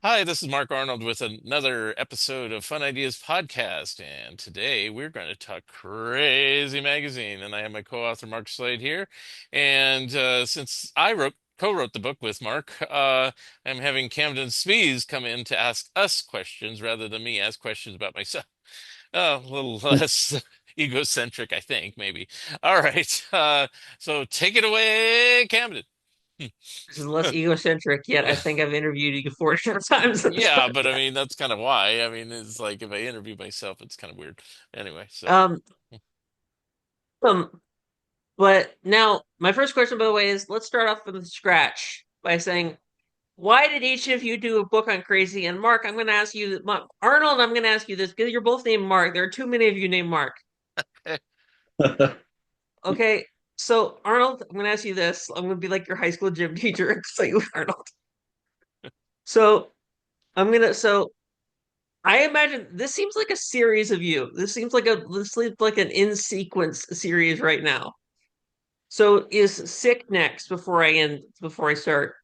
Hi, this is Mark Arnold with another episode of Fun Ideas Podcast. And today we're going to talk Crazy Magazine. And I have my co-author Mark Slade here. And since I co-wrote the book with Mark, I'm having Kamden Spies come in to ask us questions rather than me ask questions about myself. A little less egocentric, I think, maybe. All right. So take it away, Camden. This is less egocentric, yet I think I've interviewed you 4 times on this Yeah, but I podcast. mean that's kind of why. I mean, it's like if I interview myself, it's kind of weird. Anyway, so Um, um, but now my first question, by the way, is let's start off from scratch by saying, why did each of you do a book on crazy? And Mark, I'm going to ask you, Arnold, I'm going to ask you this because you're both named Mark. There are too many of you named Mark. Okay, so Arnold, I'm going to ask you this. I'm going to be like your high school gym teacher. So you, Arnold. So so I imagine this seems like a series of you. This seems like an in sequence series right now. So is sick next before I start?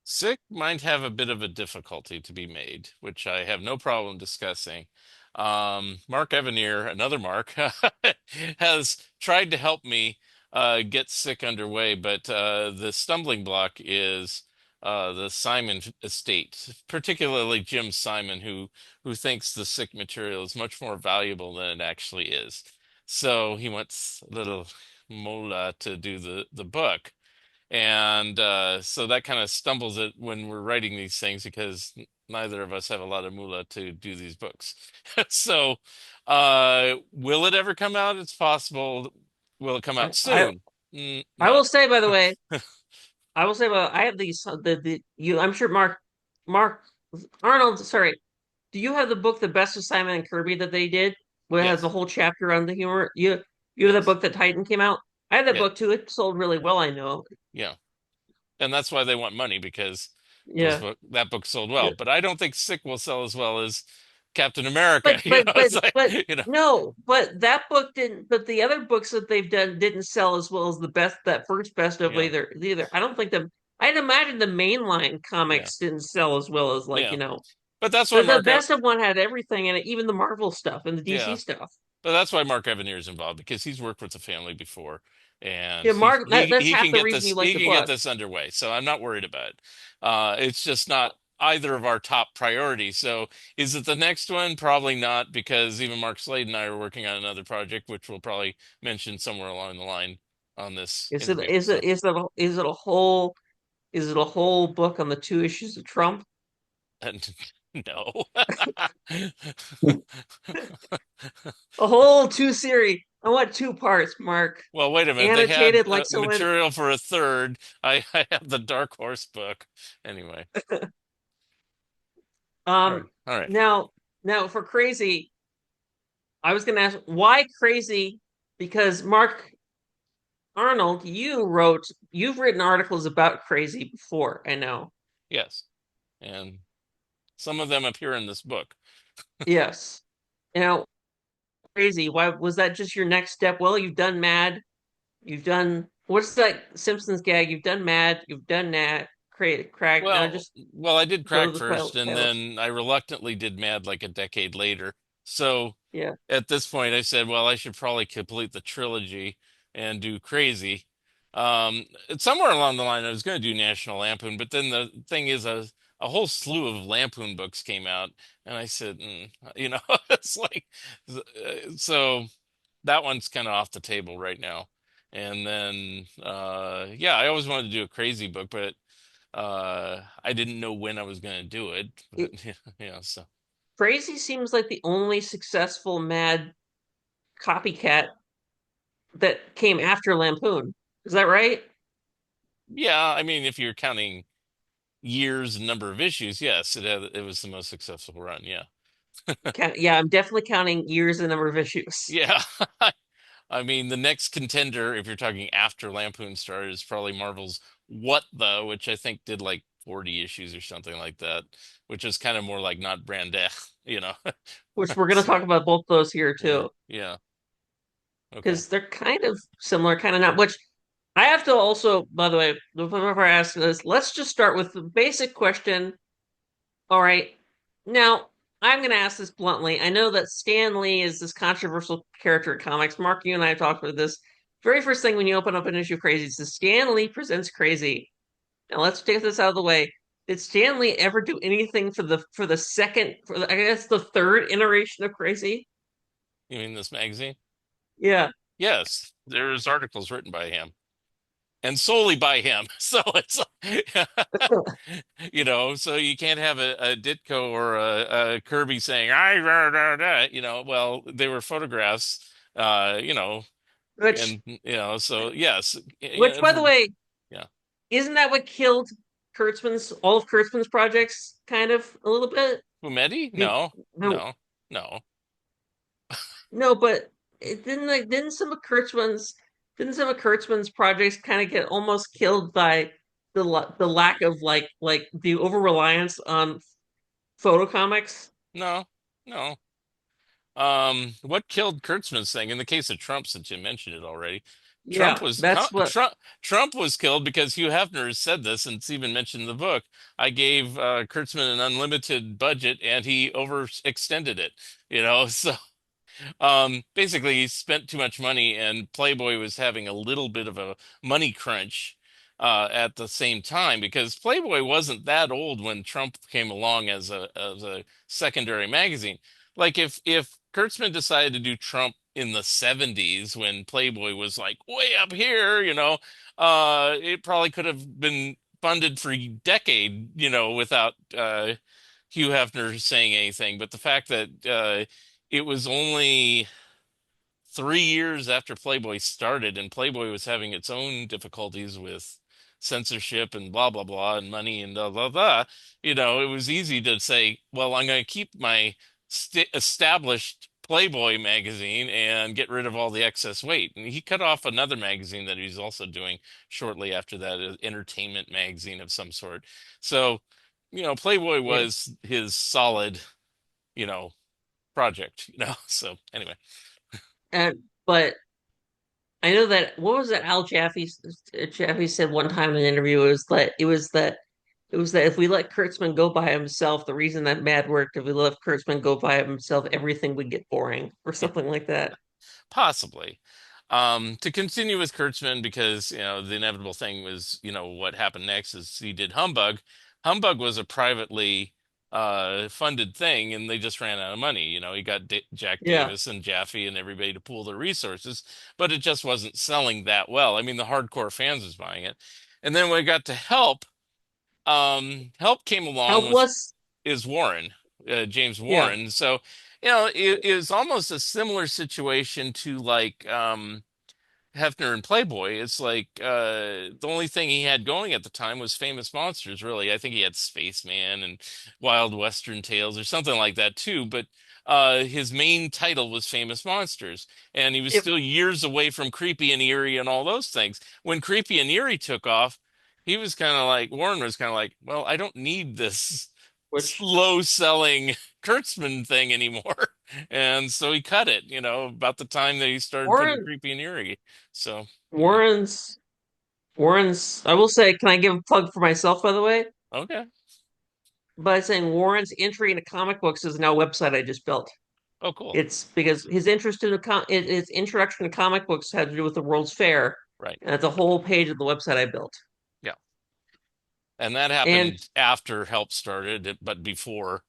sick might have a bit of a difficulty to be made, which I have no problem discussing. Mark Evanier, another Mark, has tried to help me get sick underway, but the stumbling block is the Simon estate, particularly Jim Simon, who thinks the sick material is much more valuable than it actually is. So he wants little Mola to do the book. And so that kind of stumbles it when we're writing these things because neither of us have a lot of moolah to do these books. So, will it ever come out? It's possible. Will it come I out I, soon? I No. will say by the way, I will say I have these the you I'm sure Mark Arnold, sorry. Do you have the book The Best of Simon and Kirby that they did? Where it has a Yes. whole chapter on the humor. You have that Yes. book that Titan came out? I have that Yeah. book too. It sold really well, I know. Yeah. And that's why they want money because Yeah. that book sold well. Yeah. But I don't think Sick will sell as well as Captain America. But but but It's like, but no, but that book didn't. But the other books that they've done didn't sell as well as the best that first best of yeah, either. I don't think the I'd imagine the mainline yeah, comics didn't sell as well as yeah. But the best of one had everything in it, even the Marvel stuff and the DC Yeah. stuff. But that's why Mark Evanier is involved because he's worked with the family before, and Yeah, Mark. That's he half can the get reason you like he the can get book. this underway. So I'm not worried about it. It's just not either of our top priorities. So is it the next one? Probably not because even Mark Slade and I are working on another project, which we'll probably mention somewhere along the line on this Is it interview. is So it is it a, is it a whole book on the two issues of Trump? and no. A whole two series. I want two parts, Mark. Well, wait a minute. They had Annotated like someone. material for a third. I have the Dark Horse book. Anyway. All right. Um. All right. Now, now for crazy, I was going to ask why crazy? Because Mark Arnold, you've written articles about crazy before. I know. Yes. And some of them appear in this book. Yes. Now, crazy. Why was that just your next step? Well, you've done Mad. You've done what's that Simpsons gag? You've done Mad. You've done that. Create crack. Now Well, just I did go to Crack the first, and pilots. then I reluctantly did Mad like a decade later. So Yeah. at this point, I said, well, I should probably complete the trilogy and do Crazy. It's somewhere along the line, I was going to do National Lampoon, but then the thing is, a whole slew of Lampoon books came out, and I said, it's like, so that one's kind of off the table right now. And then, yeah, I always wanted to do a Crazy book, but I didn't know when I was going to do it, It, but yeah, so Crazy seems like the only successful Mad copycat that came after Lampoon. Is that right? yeah, I mean, if you're counting years and number of issues, yes, it was the most successful run. Yeah, Yeah, I'm definitely counting years and number of issues. yeah. I mean, the next contender, if you're talking after Lampoon started, is probably Marvel's What Though, which I think did like 40 issues or something like that, which is kind of more like not Brandech, you know. Which we're going to So talk about both those here yeah, too, yeah, okay. because they're kind of similar, kind of not. Which I have to also, by the way, before I ask this, let's just start with the basic question. All right. Now, I'm going to ask this bluntly. I know that Stan Lee is this controversial character in comics. Mark, you and I have talked about this. Very first thing when you open up an issue of Crazy, it says Stan Lee presents Crazy. Now let's take this out of the way. Did Stan Lee ever do anything for the second, I guess the third iteration of Crazy? You mean this magazine? Yeah. Yes, there's articles written by him and solely by him. So it's so you can't have a Ditko or a Kirby saying I rah, rah, rah," well, they were photographs, Which, and so yes, which, by the way, yeah, isn't that what killed all of Kurtzman's projects, kind of a little bit? Fumetti? Be, No, no, no, no, no, but it didn't didn't some of Kurtzman's projects kind of get almost killed by the lack of like the over reliance on photo comics? no, no. What killed Kurtzman's thing? In the case of Trump, since you mentioned it already, Yeah, that's what. Trump was killed because Hugh Hefner has said this, and it's even mentioned in the book. I gave Kurtzman an unlimited budget, and he overextended it. So basically, he spent too much money, and Playboy was having a little bit of a money crunch at the same time because Playboy wasn't that old when Trump came along as a secondary magazine. Like if Kurtzman decided to do Trump in the 70s when Playboy was like way up here, it probably could have been funded for a decade, without Hugh Hefner saying anything. But the fact that it was only 3 years after Playboy started, and Playboy was having its own difficulties with censorship and blah blah blah and money and blah blah blah. It was easy to say, "Well, I'm going to keep my established Playboy magazine and get rid of all the excess weight." And he cut off another magazine that he's also doing shortly after that, an entertainment magazine of some sort. So, Playboy Yeah, was his solid, you know, project. So anyway. and but I know that what was it Jaffe said one time in an interview it was that if we let Kurtzman go by himself, the reason that Mad worked, if we let Kurtzman go by himself, everything would get boring or something like that. Possibly. To continue with Kurtzman, because the inevitable thing was, what happened next is he did Humbug. Humbug was a privately funded thing, and they just ran out of money. He got Jack Yeah. Davis and Jaffe and everybody to pool their resources, but it just wasn't selling that well. I mean, the hardcore fans was buying it. And then when it got to Help, Help came along with Helpless. is Warren, James Yeah. Warren. So, it is almost a similar situation to like Hefner and Playboy. It's like the only thing he had going at the time was Famous Monsters, really. I think he had Spaceman and Wild Western Tales or something like that too, but his main title was Famous Monsters, and he was If still years away from Creepy and Eerie and all those things. When Creepy and Eerie took off, he was kind of like Warren was kind of like, well, I don't need this which slow selling Kurtzman thing anymore. And so he cut it, about the time that he started putting Warren Creepy and Eerie. So, Warren's Warren's I will say, can I give a plug for myself by the way? okay. By saying Warren's entry into comic books is now a website I just built. Oh, cool. It's because his interest in his introduction to comic books had to do with the World's Fair, Right. and it's a whole page of the website I built. Yeah. And that And happened after Help started, but before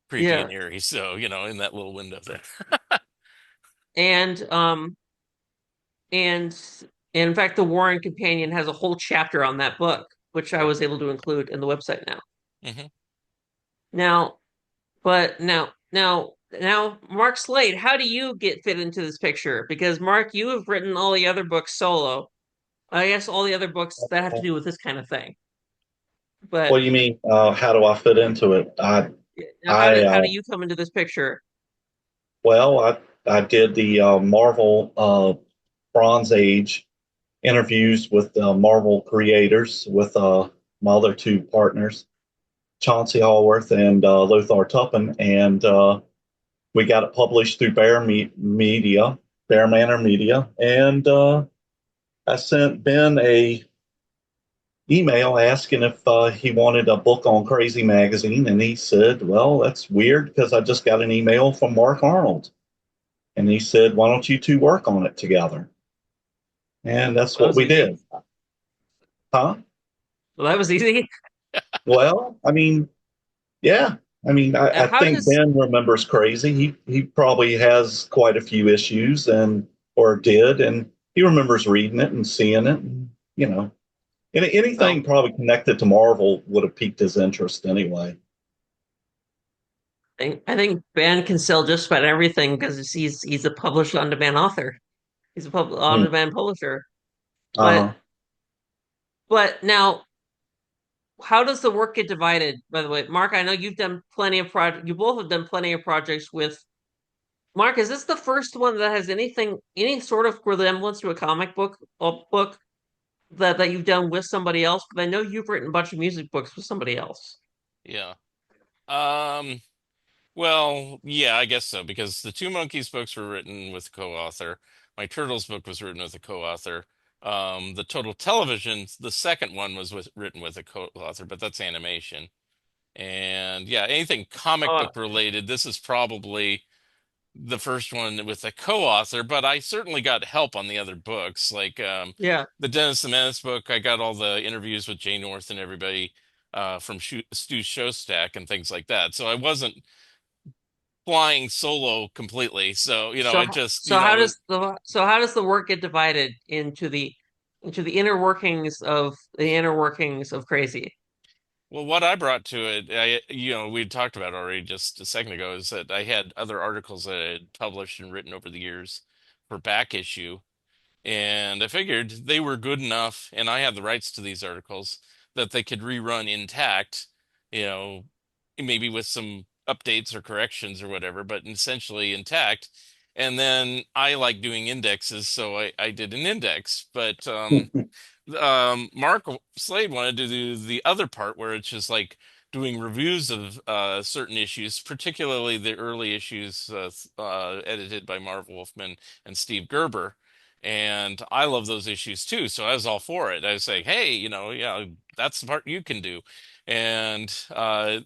Creepy and yeah, Eerie. So, in that little window there. and and and in fact, the Warren Companion has a whole chapter on that book, which I Right. was able to include in the website now. Hmm. Now, now, Mark Slade, how do you get fit into this picture? Because Mark, you have written all the other books solo. I guess all the other books that have to do with this kind of thing. What But do you mean? How do I fit into it? now, I, how do you come into this picture? well, I did the Marvel Bronze Age interviews with Marvel creators with my other two partners, Chauncey Allworth and Lothar Tuppen, and we got it published through Media, Bear Manor Media, and I sent Ben email asking if he wanted a book on Crazy Magazine, and he said, "Well, that's weird because I just got an email from Mark Arnold." And he said, "Why don't you two work on it together?" And that's That what was we easy. did. Huh? Well, that was easy. Well, I mean, yeah. I mean, Now, I how think does Ben remembers Crazy. He probably has quite a few issues and or did, and he remembers reading it and seeing it. And, you know, well? anything probably connected to Marvel would have piqued his interest anyway. I think Ben can sell just about everything because he's a published on-demand author. He's a Hmm. on-demand publisher. But Uh-huh. but now, how does the work get divided? By the way, Mark, I know you've done plenty of projects. You both have done plenty of projects with Mark. Is this the first one that has any sort of resemblance to a comic book that you've done with somebody else? But I know you've written a bunch of music books with somebody else. Yeah. Um, well, yeah, I guess so, because the Two Monkeys books were written with a co-author. My Turtles book was written with a co-author. The Total Television, the second one was written with a co-author, but that's animation. And yeah, anything comic Oh, book related, this is probably the first one with a co-author, but I certainly got help on the other books. Like yeah. the Dennis the Menace book, I got all the interviews with Jay North and everybody from Stu Showstack and things like that. So I wasn't flying solo completely. So, it just, So how does the work get divided into the inner workings of Crazy? well, what I brought to it, we talked about already just a second ago, is that I had other articles that I had published and written over the years for back issue. And I figured they were good enough, and I had the rights to these articles, that they could rerun intact, you know, maybe with some updates or corrections or whatever, but essentially intact. And then I like doing indexes, so I did an index. But Mark Slade wanted to do the other part where it's just like doing reviews of certain issues, particularly the early issues edited by Marv Wolfman and Steve Gerber. And I love those issues too, so I was all for it. I was saying, hey, yeah, that's the part you can do. And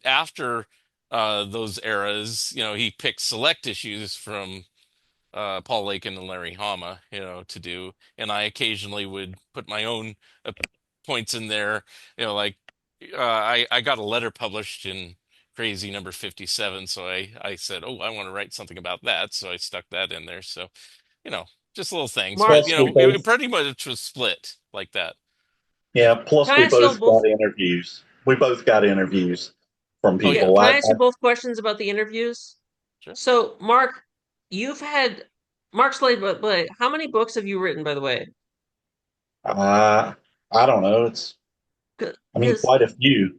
after those eras, he picked select issues from Paul Lakin and Larry Hama, to do. And I occasionally would put my own uh, points in there, like I got a letter published in Crazy number 57, so I said, oh, I want to write something about that, so I stuck that in there. So, you know, just little things, but Mark, Plus, we it both, pretty much was split like that. yeah. can Plus, I we ask you both both? got interviews. We both got interviews from Oh yeah, people. Can I ask you both questions about the interviews? sure. So, Mark, you've had Mark Slade, but how many books have you written, by the way? I, I don't know. I mean, Because quite a few.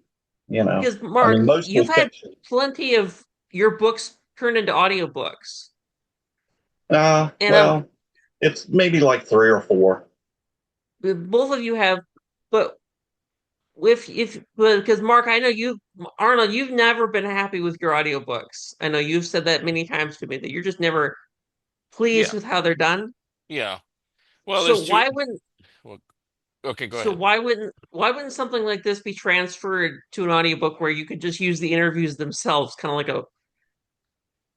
You know, because I Mark, mean, you've mostly had fiction. plenty of your books turned into audiobooks. And Well, it's maybe like three or four. both of you have, but if because Mark, I know Arnold, you've never been happy with your audiobooks. I know you've said that many times to me that you're just never pleased Yeah, with how they're done. yeah. Well, So there's two. why wouldn't Well, okay, go so ahead. why wouldn't something like this be transferred to an audiobook where you could just use the interviews themselves, kind of like a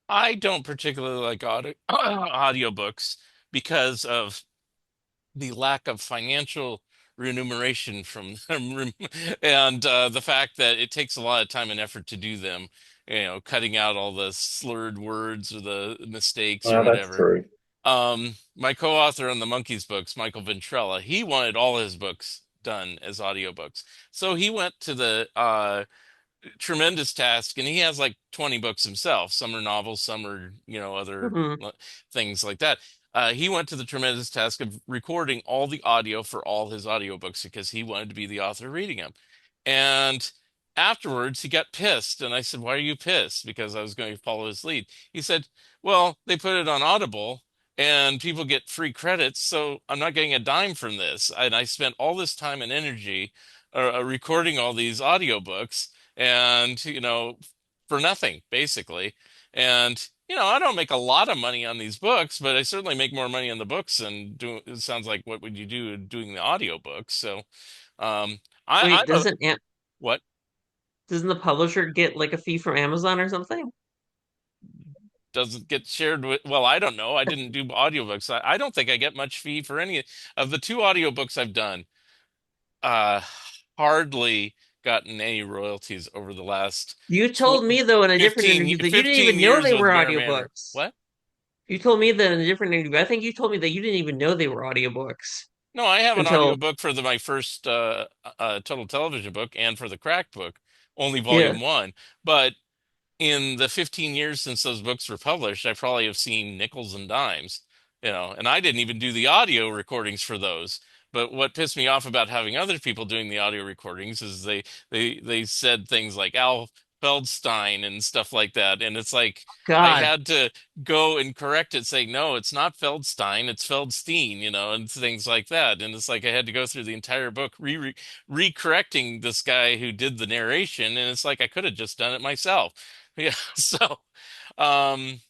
I don't particularly like audiobooks because of the lack of financial remuneration from them and the fact that it takes a lot of time and effort to do them, cutting out all the slurred words or the mistakes or Well, that's whatever. true. My co-author on the Monkeys books, Michael Ventrella, he wanted all his books done as audiobooks. So he went to the tremendous task, and he has like 20 books himself. Some are novels, some are, other Mhm. things like that. He went to the tremendous task of recording all the audio for all his audiobooks because he wanted to be the author reading them. And afterwards, he got pissed. And I said, why are you pissed? Because I was going to follow his lead. He said, well, they put it on Audible and people get free credits. So I'm not getting a dime from this. And I spent all this time and energy recording all these audiobooks and, for nothing, basically. And, I don't make a lot of money on these books, but I certainly make more money on the books than it sounds like what would you do doing the audiobooks. So, I Wait, don't what doesn't the publisher get like a fee from Amazon or something? doesn't get shared with, well, I don't know. I didn't do audiobooks. I don't think I get much fee for any of the two audiobooks I've done. Uh, hardly gotten any royalties over the last You told tw me though in a different 15, interview that you didn't 15 even know years they with were Bear Manor. audiobooks. What? You told me that in a different interview. I think you told me that you didn't even know they were audiobooks No, I have an until audiobook for my first total television book and for the crack book, only yeah. volume one. But in the 15 years since those books were published, I probably have seen nickels and dimes, and I didn't even do the audio recordings for those. But what pissed me off about having other people doing the audio recordings is they said things like Al Feldstein and stuff like that. And it's like I God, had to go and correct it, saying, no, it's not Feldstein, it's Feldstein, and things like that. And it's like I had to go through the entire book re-correcting this guy who did the narration, and it's like I could have just done it myself. Yeah, so um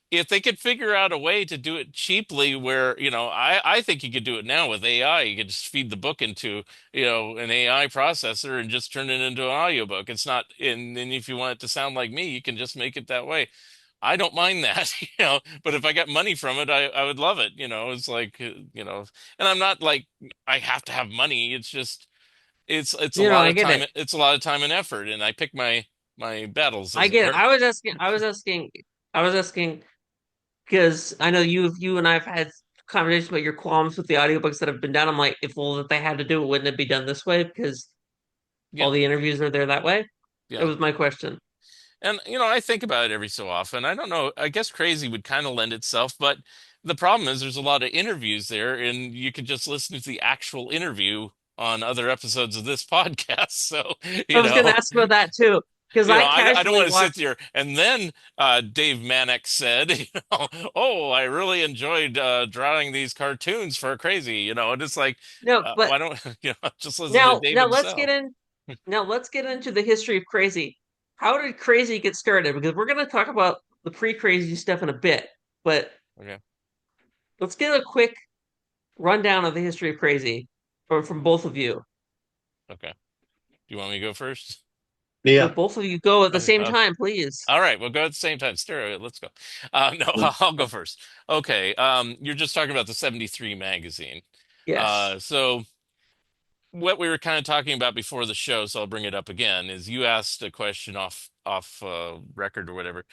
if they could figure out a way to do it cheaply where, I think you could do it now with AI. You could just feed the book into, an AI processor and just turn it into an audiobook. It's not and if you want it to sound like me, you can just make it that way. I don't mind that, but if I got money from it, I would love it. It's like, and I'm not like I have to have money. It's just it's a lot I of get time. it. It's a lot of time and effort, and I pick my battles, I as it get it. were. I was asking because I know you and I've had conversations about your qualms with the audiobooks that have been done. I'm like, if well, if they had to do it, wouldn't it be done this way? Because all Yeah, the interviews are there that way. That yeah. was my question. And I think about it every so often. I don't know. I guess crazy would kind of lend itself, but the problem is there's a lot of interviews there, and you could just listen to the actual interview on other episodes of this podcast. So, I you was going to know, ask about that too because I I don't casually want to sit watched. there. And then Dave Manick said, "Oh, I really enjoyed drawing these cartoons for Crazy." And it's like, No, but why don't just listen to Dave now let's get himself? in. Now let's get into the history of Crazy. How did Crazy get started? Because we're going to talk about the pre-Crazy stuff in a bit, but Okay, let's get a quick rundown of the history of Crazy from both of you. okay. Do you want me to go first? No, Yeah. both of you go at the same Okay. time, please. All right, we'll go at the same time. Stereo, let's go. No, I'll go first. Okay, you're just talking about the 73 magazine. Yes. So what we were kind of talking about before the show, so I'll bring it up again, is you asked a question off record or whatever,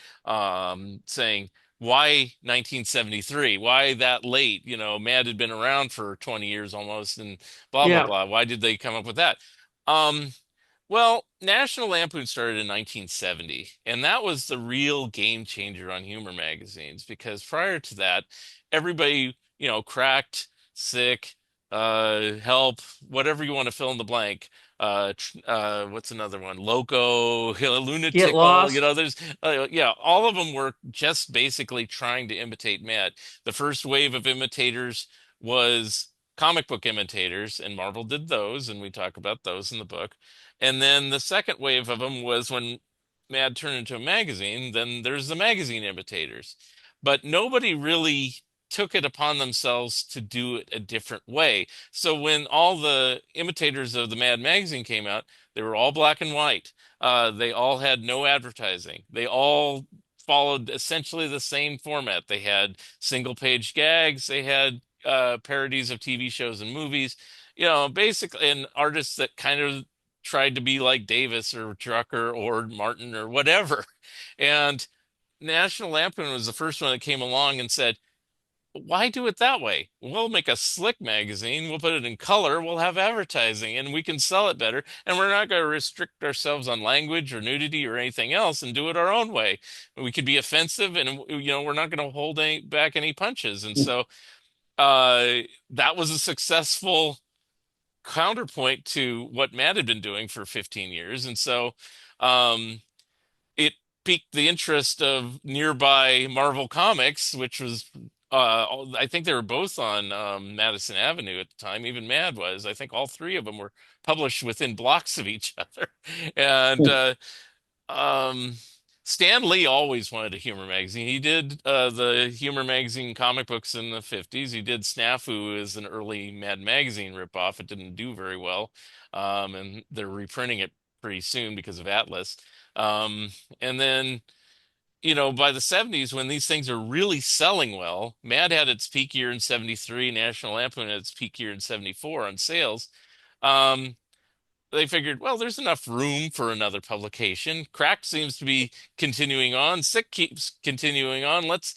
saying why 1973? Why that late? Mad had been around for 20 years almost, and blah blah Yeah. blah. Why did they come up with that? Um, well, National Lampoon started in 1970, and that was the real game changer on humor magazines because prior to that, everybody, cracked, sick, help, whatever you want to fill in the blank. What's another one? Loco, Get lunatical, lost. yeah, all of them were just basically trying to imitate Matt. The first wave of imitators was comic book imitators, and Marvel did those, and we talk about those in the book. And then the second wave of them was when Mad turned into a magazine, then there's the magazine imitators. But nobody really took it upon themselves to do it a different way. So when all the imitators of the Mad magazine came out, they were all black and white. They all had no advertising. They all followed essentially the same format. They had single page gags. They had parodies of TV shows and movies. Basically, and artists that kind of tried to be like Davis or Drucker or Martin or whatever. And National Lampoon was the first one that came along and said, why do it that way? We'll make a slick magazine, we'll put it in color, we'll have advertising, and we can sell it better. And we're not going to restrict ourselves on language or nudity or anything else and do it our own way. We could be offensive and, we're not going to hold back any punches. And so that was a successful counterpoint to what Matt had been doing for 15 years. And so um, it piqued the interest of nearby Marvel Comics, which was, I think they were both on Madison Avenue at the time. Even Mad was. I think all three of them were published within blocks of each other. And um, Stan Lee always wanted a humor magazine. He did the humor magazine comic books in the 50s. He did Snafu as an early Mad Magazine ripoff. It didn't do very well. And they're reprinting it pretty soon because of Atlas. Um, and then, by the 70s, when these things are really selling well, Mad had its peak year in 73, National Lampoon had its peak year in 74 on sales. Um, they figured, well, there's enough room for another publication. Cracked seems to be continuing on. Sick keeps continuing on. Let's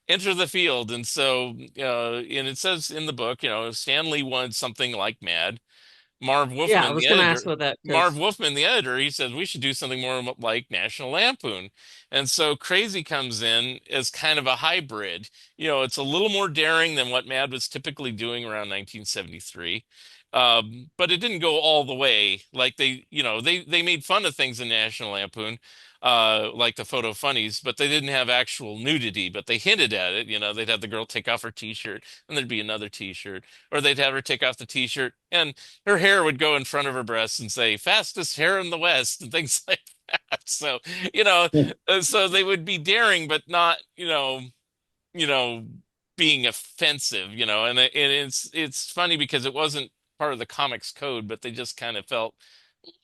enter the field. And so, and it says in the book, Stan Lee wanted something like Mad. Marv Yeah, I Wolfman, was the gonna ask editor, about that Marv because Wolfman, the editor, he says we should do something more like National Lampoon. And so Crazy comes in as kind of a hybrid. It's a little more daring than what Mad was typically doing around 1973. But it didn't go all the way. Like they made fun of things in National Lampoon, like the photo funnies, but they didn't have actual nudity, but they hinted at it. They'd have the girl take off her t-shirt and there'd be another t-shirt, or they'd have her take off the t-shirt and her hair would go in front of her breasts and say fastest hair in the West and things like that. So, you know, so they would be daring, but not, you know, being offensive, and it's funny because it wasn't part of the comics code, but they just kind of felt,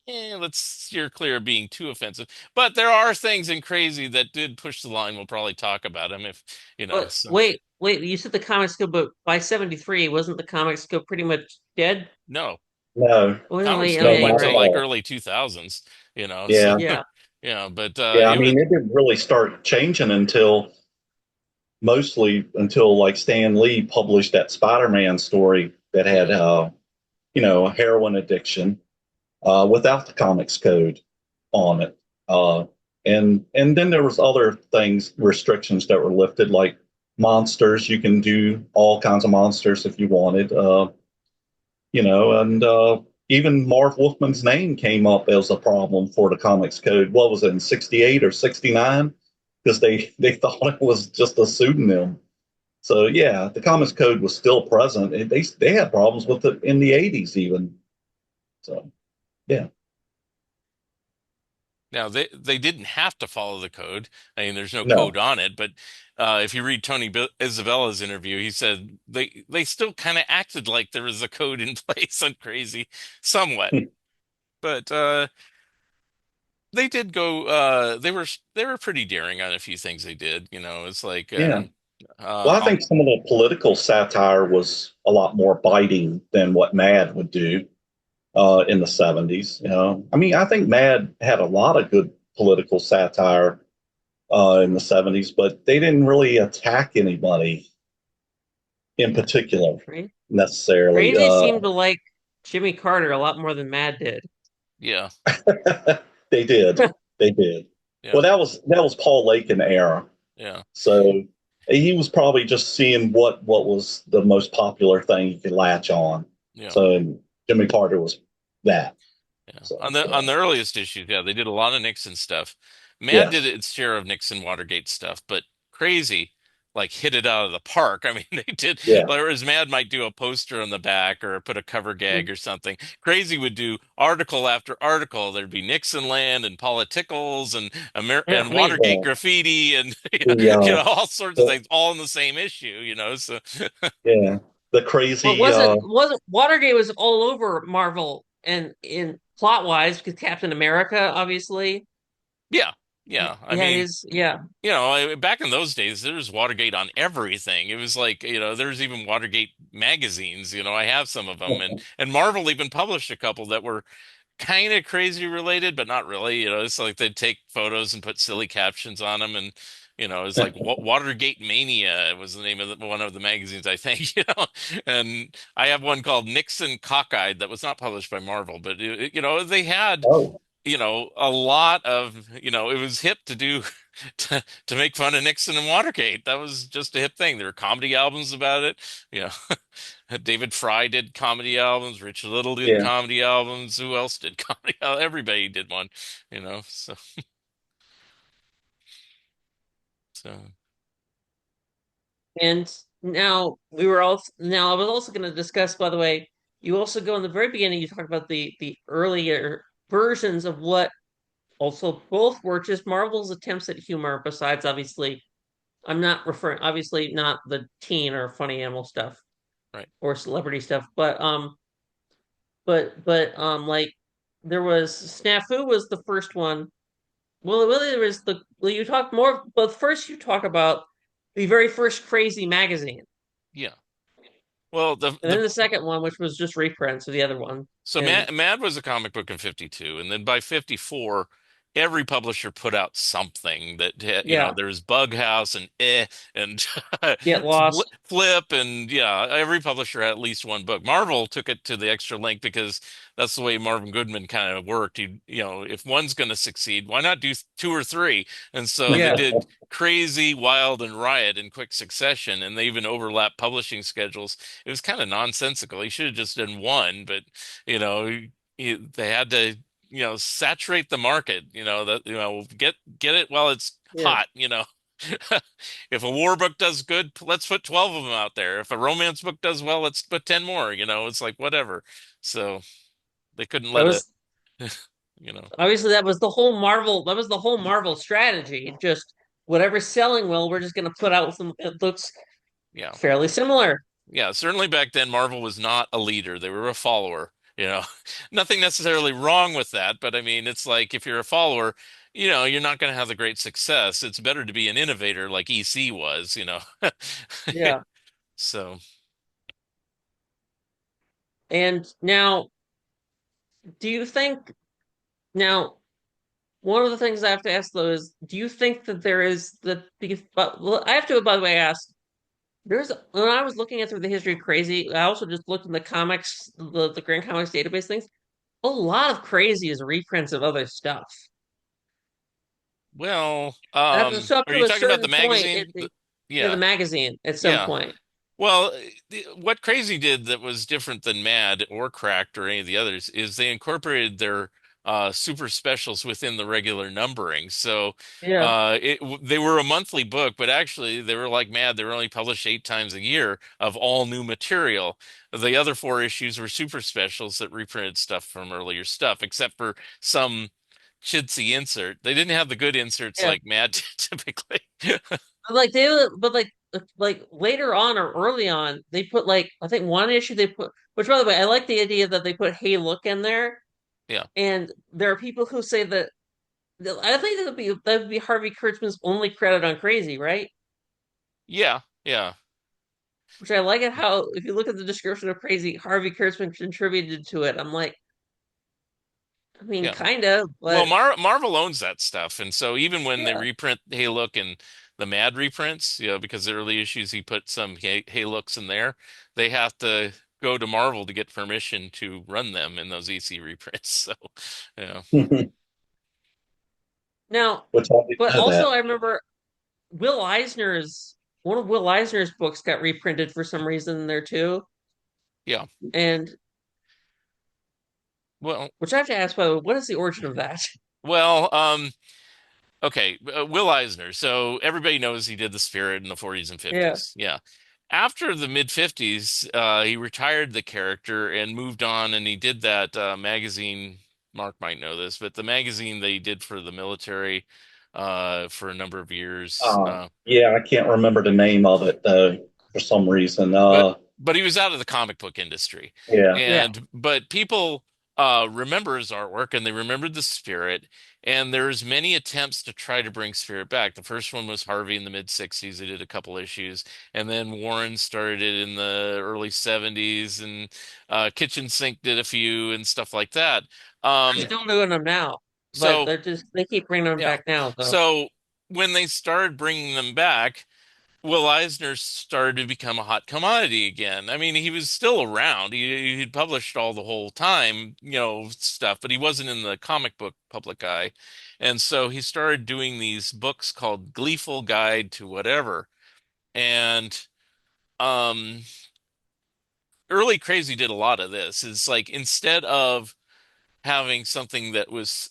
let's steer clear of being too offensive. But there are things in Crazy that did push the line. We'll probably talk about them if, but so wait, you said the comics scope, but by 73, wasn't the comics scope pretty much dead? no. No, Well, Comic oh no, yeah, Scope you're went not to at right. like all. early 2000s, so Yeah, Yeah. yeah, but yeah. I it was mean, it didn't really start changing until mostly until like Stan Lee published that Spider-Man story that had yeah. a heroin addiction without the comics code on it. Uh, and then there was other things, restrictions that were lifted, like monsters. You can do all kinds of monsters if you wanted. And even Marv Wolfman's name came up as a problem for the comics code. What was it, in 68 or 69? Because they thought it was just a pseudonym. So yeah, the comics code was still present. They had problems with it in the 80s even. So yeah, Now they didn't have to follow the code. I mean, there's no code no, on it, but if you read Tony Isabella's interview, he said they still kind of acted like there was a code in place on Crazy, somewhat. But they did go. They were pretty daring on a few things they did. It's like yeah. and Well, I think some of the political satire was a lot more biting than what Mad would do in the 70s. I mean, I think Mad had a lot of good political satire in the 70s, but they didn't really attack anybody in particular Right. necessarily. Crazy seemed to like Jimmy Carter a lot more than Mad did. yeah, They did. They did. yeah, Well, that was Paul Laken era. yeah, So he was probably just seeing what was the most popular thing he could latch on. yeah. So Jimmy Carter was that. Yeah. So On the earliest issues, yeah, they did a lot of Nixon stuff. Mad did yes, its share of Nixon Watergate stuff, but Crazy like hit it out of the park. I mean, they did, yeah, whereas Mad might do a poster on the back or put a cover gag or something. Crazy would do article after article. There'd be Nixon land and politicals and Yeah, and I mean, Watergate yeah. graffiti and The all sorts of the things all in the same issue, so yeah, the well, crazy wasn't Watergate was all over Marvel and in plot wise because Captain America, obviously. yeah, yeah. I Yeah, mean, his yeah. back in those days, there was Watergate on everything. It was like, there's even Watergate magazines. I have some of them, and Marvel even published a couple that were kind of crazy related, but not really. It's like they'd take photos and put silly captions on them, and it's like Watergate Mania was the name of one of the magazines, I think. And I have one called Nixon Cockeyed that was not published by Marvel, but they had oh a lot of, it was hip to do to make fun of Nixon and Watergate. That was just a hip thing. There were comedy albums about it. You David Fry did comedy albums. Richard Little did yeah. comedy albums. Who else did comedy? Everybody did one, so And now I was also going to discuss, by the way, you also go in the very beginning, you talk about the earlier versions of what also both were just Marvel's attempts at humor, besides obviously I'm not referring obviously not the teen or funny animal stuff Right. or celebrity stuff, but like there was Snafu was the first one. Well, really there was the well, you talk more, but first you talk about the very first Crazy magazine, Yeah. Well, and then the second one, which was just reprints of the other one, so and Mad was a comic book in 52, and then by 54, every publisher put out something that yeah, there was Bug House and and Get Lost, Flip, and yeah, every publisher had at least one book. Marvel took it to the extra length because that's the way Marvin Goodman kind of worked. If one's going to succeed, why not do two or three? And so they yeah, did Crazy, Wild, and Riot in quick succession, and they even overlapped publishing schedules. It was kind of nonsensical. He should have just done one, but you know, they had to, saturate the market, that, get it while it's yeah. hot. If a war book does good, let's put 12 of them out there. If a romance book does well, let's put 10 more, it's like whatever. So they couldn't That let it, was you know, obviously that was the whole Marvel strategy. Just whatever's selling well, we're just gonna put out some it looks yeah. fairly similar. Yeah, certainly back then Marvel was not a leader. They were a follower, Nothing necessarily wrong with that, but I mean, it's like if you're a follower, you're not going to have the great success. It's better to be an innovator like EC was. Yeah. So, And now, do you think now one of the things I have to ask though is, do you think that there is but well, I have to, by the way, ask. There's when I was looking at through the history of Crazy, I also just looked in the comics, the Grand Comics database things. A lot of Crazy is reprints of other stuff. well, So up are to you a talking about the certain point, magazine? yeah, the Yeah, magazine at some yeah. point. Well, what Crazy did that was different than Mad or Cracked or any of the others is they incorporated their super specials within the regular numbering. So Yeah, they were a monthly book, but actually they were like Mad. They were only published 8 times a year of all new material. The other 4 issues were super specials that reprinted stuff from earlier stuff, except for some chintzy insert. They didn't have the good inserts yeah. like Mad did typically. But like later on or early on, they put like I think one issue they put. Which by the way, I like the idea that they put "Hey Look" in there, Yeah. and there are people who say that I think that would be Harvey Kurtzman's only credit on Crazy, right? Yeah. Yeah. Which I like it how if you look at the description of Crazy, Harvey Kurtzman contributed to it. I'm like, I mean, Yeah. kind of, Well, but Marvel owns that stuff, and so even when they yeah, reprint Hey Look and the Mad reprints, because the early issues he put some Hey Looks in there, they have to go to Marvel to get permission to run them in those EC reprints. So, yeah, now, Which I didn't but know also that. I remember Will Eisner's one of Will Eisner's books got reprinted for some reason there too, yeah. and Well, which I have to ask, by the way, what is the origin of that? well, okay, Will Eisner. So everybody knows he did The Spirit in the 40s and Yeah, 50s. Yeah. After the mid 50s, he retired the character and moved on, and he did that magazine. Mark might know this, but the magazine that he did for the military for a number of years. Yeah, I can't remember the name of it for some reason. but but he was out of the comic book industry, Yeah. yeah, and but people remember his artwork and they remembered the Spirit, and there's many attempts to try to bring Spirit back. The first one was Harvey in the mid 60s. He did a couple issues, and then Warren started it in the early 70s, and Kitchen Sink did a few and stuff like that. they're um still doing them now, but so they keep bringing them yeah, back now though. so when they started bringing them back, Will Eisner started to become a hot commodity again. I mean, he was still around. He'd published all the whole time, stuff, but he wasn't in the comic book public eye. And so he started doing these books called Gleeful Guide to Whatever. And um, early Crazy did a lot of this. It's like instead of having something that was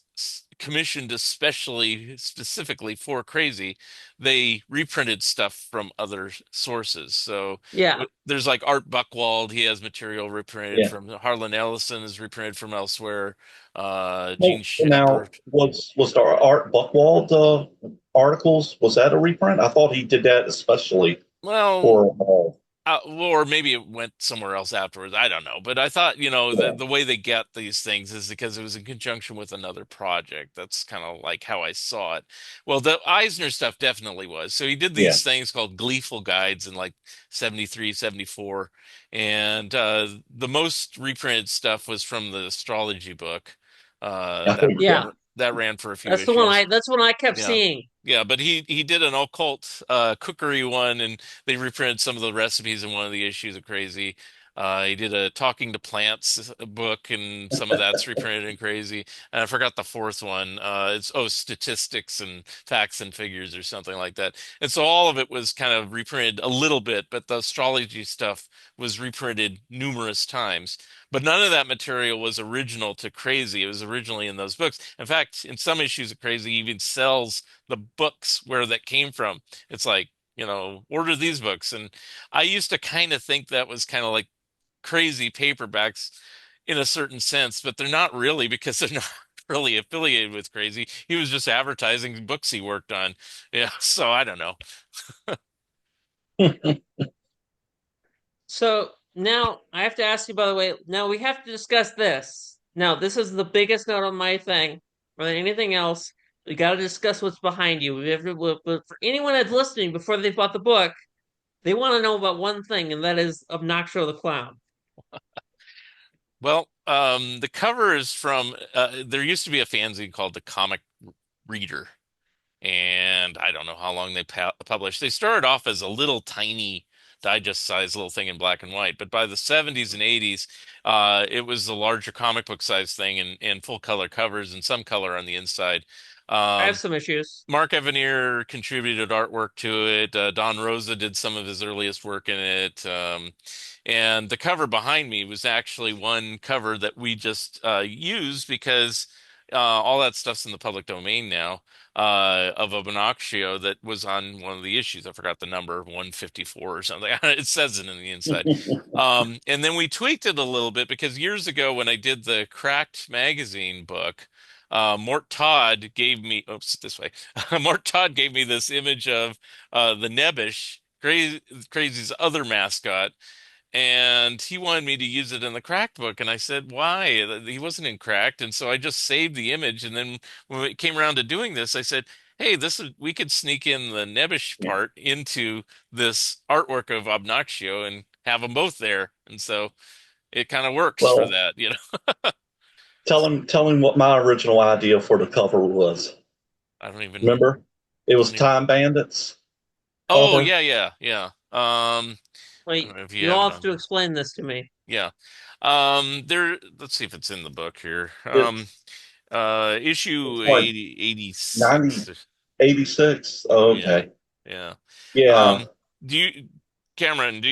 commissioned especially specifically for Crazy, they reprinted stuff from other sources. So Yeah. there's like Art Buchwald, he has material reprinted Yeah. from Harlan Ellison is reprinted from elsewhere. Gene Well, now Shepard. was the Art Buchwald articles, was that a reprint? I thought he did that especially Well, for or maybe it went somewhere else afterwards. I don't know. But I thought, yeah, the way they get these things is because it was in conjunction with another project. That's kind of like how I saw it. Well, the Eisner stuff definitely was. So he did yeah. these things called Gleeful Guides in like 73, 74. And the most reprinted stuff was from the astrology book. I That think Yeah. that ran for a few That's the one issues. I kept Yeah. seeing. Yeah, but he did an occult cookery one, and they reprinted some of the recipes in one of the issues of Crazy. He did a Talking to Plants book, and some of that's reprinted in Crazy. And I forgot the fourth one. It's Statistics and Facts and Figures or something like that. And so all of it was kind of reprinted a little bit, but the astrology stuff was reprinted numerous times. But none of that material was original to Crazy. It was originally in those books. In fact, in some issues of Crazy, he even sells the books where that came from. It's like, order these books. And I used to kind of think that was kind of like Crazy paperbacks in a certain sense, but they're not really because they're not really affiliated with Crazy. He was just advertising books he worked on. Yeah, so I don't know. So now I have to ask you, by the way, now we have to discuss this. Now, this is the biggest note on my thing. More than anything else, we got to discuss what's behind you. But for anyone that's listening before they bought the book, they want to know about one thing, and that is Obnoxio the Clown. Well, the cover is from there used to be a fanzine called the Comic Reader, and I don't know how long they published. They started off as a little tiny digest-sized little thing in black and white, but by the 70s and 80s, it was a larger comic book size thing and full color covers and some color on the inside. I have Um, some issues. Mark Evanier contributed artwork to it. Don Rosa did some of his earliest work in it. And the cover behind me was actually one cover that we just used because all that stuff's in the public domain now of a Boccaccio that was on one of the issues. I forgot the number, 154 or something. It says it in the inside. And then we tweaked it a little bit because years ago when I did the Cracked magazine book, Mort Todd gave me, oops, this way. Mort Todd gave me this image of the Nebbish, Crazy's other mascot, and he wanted me to use it in the Cracked book. And I said, why? He wasn't in Cracked. And so I just saved the image. And then when it came around to doing this, I said, hey, we could sneak in the Nebbish Yeah. part into this artwork of Obnoxio and have them both there. And so it kind of works for Well, that. tell him what my original idea for the cover was. I don't even, Remember? It I was don't even. Time Bandits Oh, cover. yeah, yeah, yeah. I don't Wait, know if you you have it all have on to here. explain this to me. Yeah. Let's see if it's in the book here. It's Issue like 80, 90 86. 86. Oh, Yeah. okay. Yeah. Yeah. Um, do you, Camden, do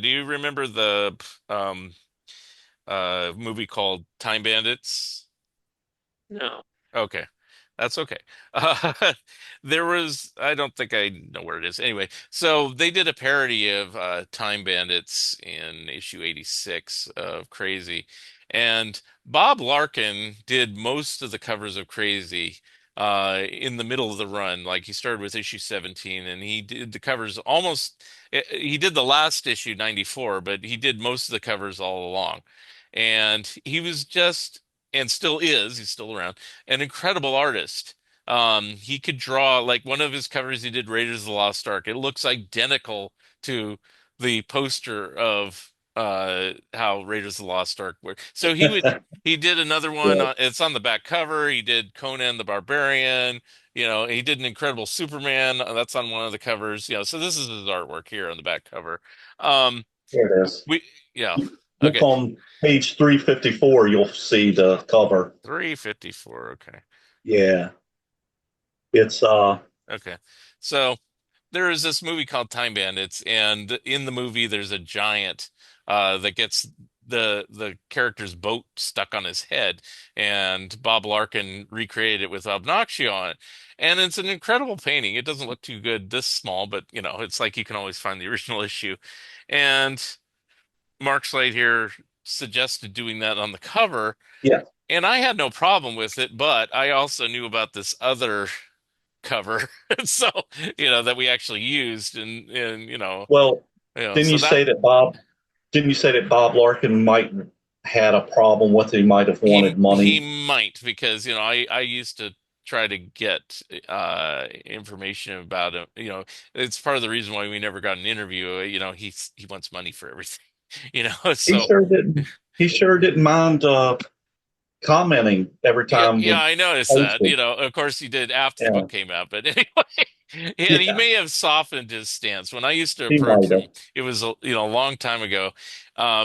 you remember the um movie called Time Bandits? No. Okay. That's okay. There was, I don't think I know where it is. Anyway, so they did a parody of Time Bandits in issue 86 of Crazy. And Bob Larkin did most of the covers of Crazy in the middle of the run. Like he started with issue 17 and he did the covers almost, he did the last issue 94, but he did most of the covers all along. And he was just, and still is, he's still around, an incredible artist. He could draw like one of his covers he did Raiders of the Lost Ark. It looks identical to the poster of how Raiders of the Lost Ark work. So he did another one, Yeah. it's on the back cover. He did Conan the Barbarian. He did an Incredible Superman. That's on one of the covers. So this is his artwork here on the back cover. Um, Here it is. we yeah. Look Okay. on page 354. You'll see the cover. 354. Okay. Yeah. It's Okay. So there is this movie called Time Bandits, and in the movie, there's a giant that gets the character's boat stuck on his head, and Bob Larkin recreated it with Obnoxio on it. And it's an incredible painting. It doesn't look too good this small, but it's like you can always find the original issue. And Mark Slade here suggested doing that on the cover, Yeah. and I had no problem with it, but I also knew about this other cover, so that we actually used, and Well, didn't so you that say that Didn't you say that Bob Larkin might had a problem with it? He might have he wanted he money. might, because I used to try to get information about him. It's part of the reason why we never got an interview. He wants money for everything. He So sure didn't. He sure didn't mind commenting every yeah, time yeah, we I noticed that. posted. Of course, he did after the Yeah, book came out, but anyway, and he yeah, may have softened his stance. When I used to he approach might have. him, it was a long time ago,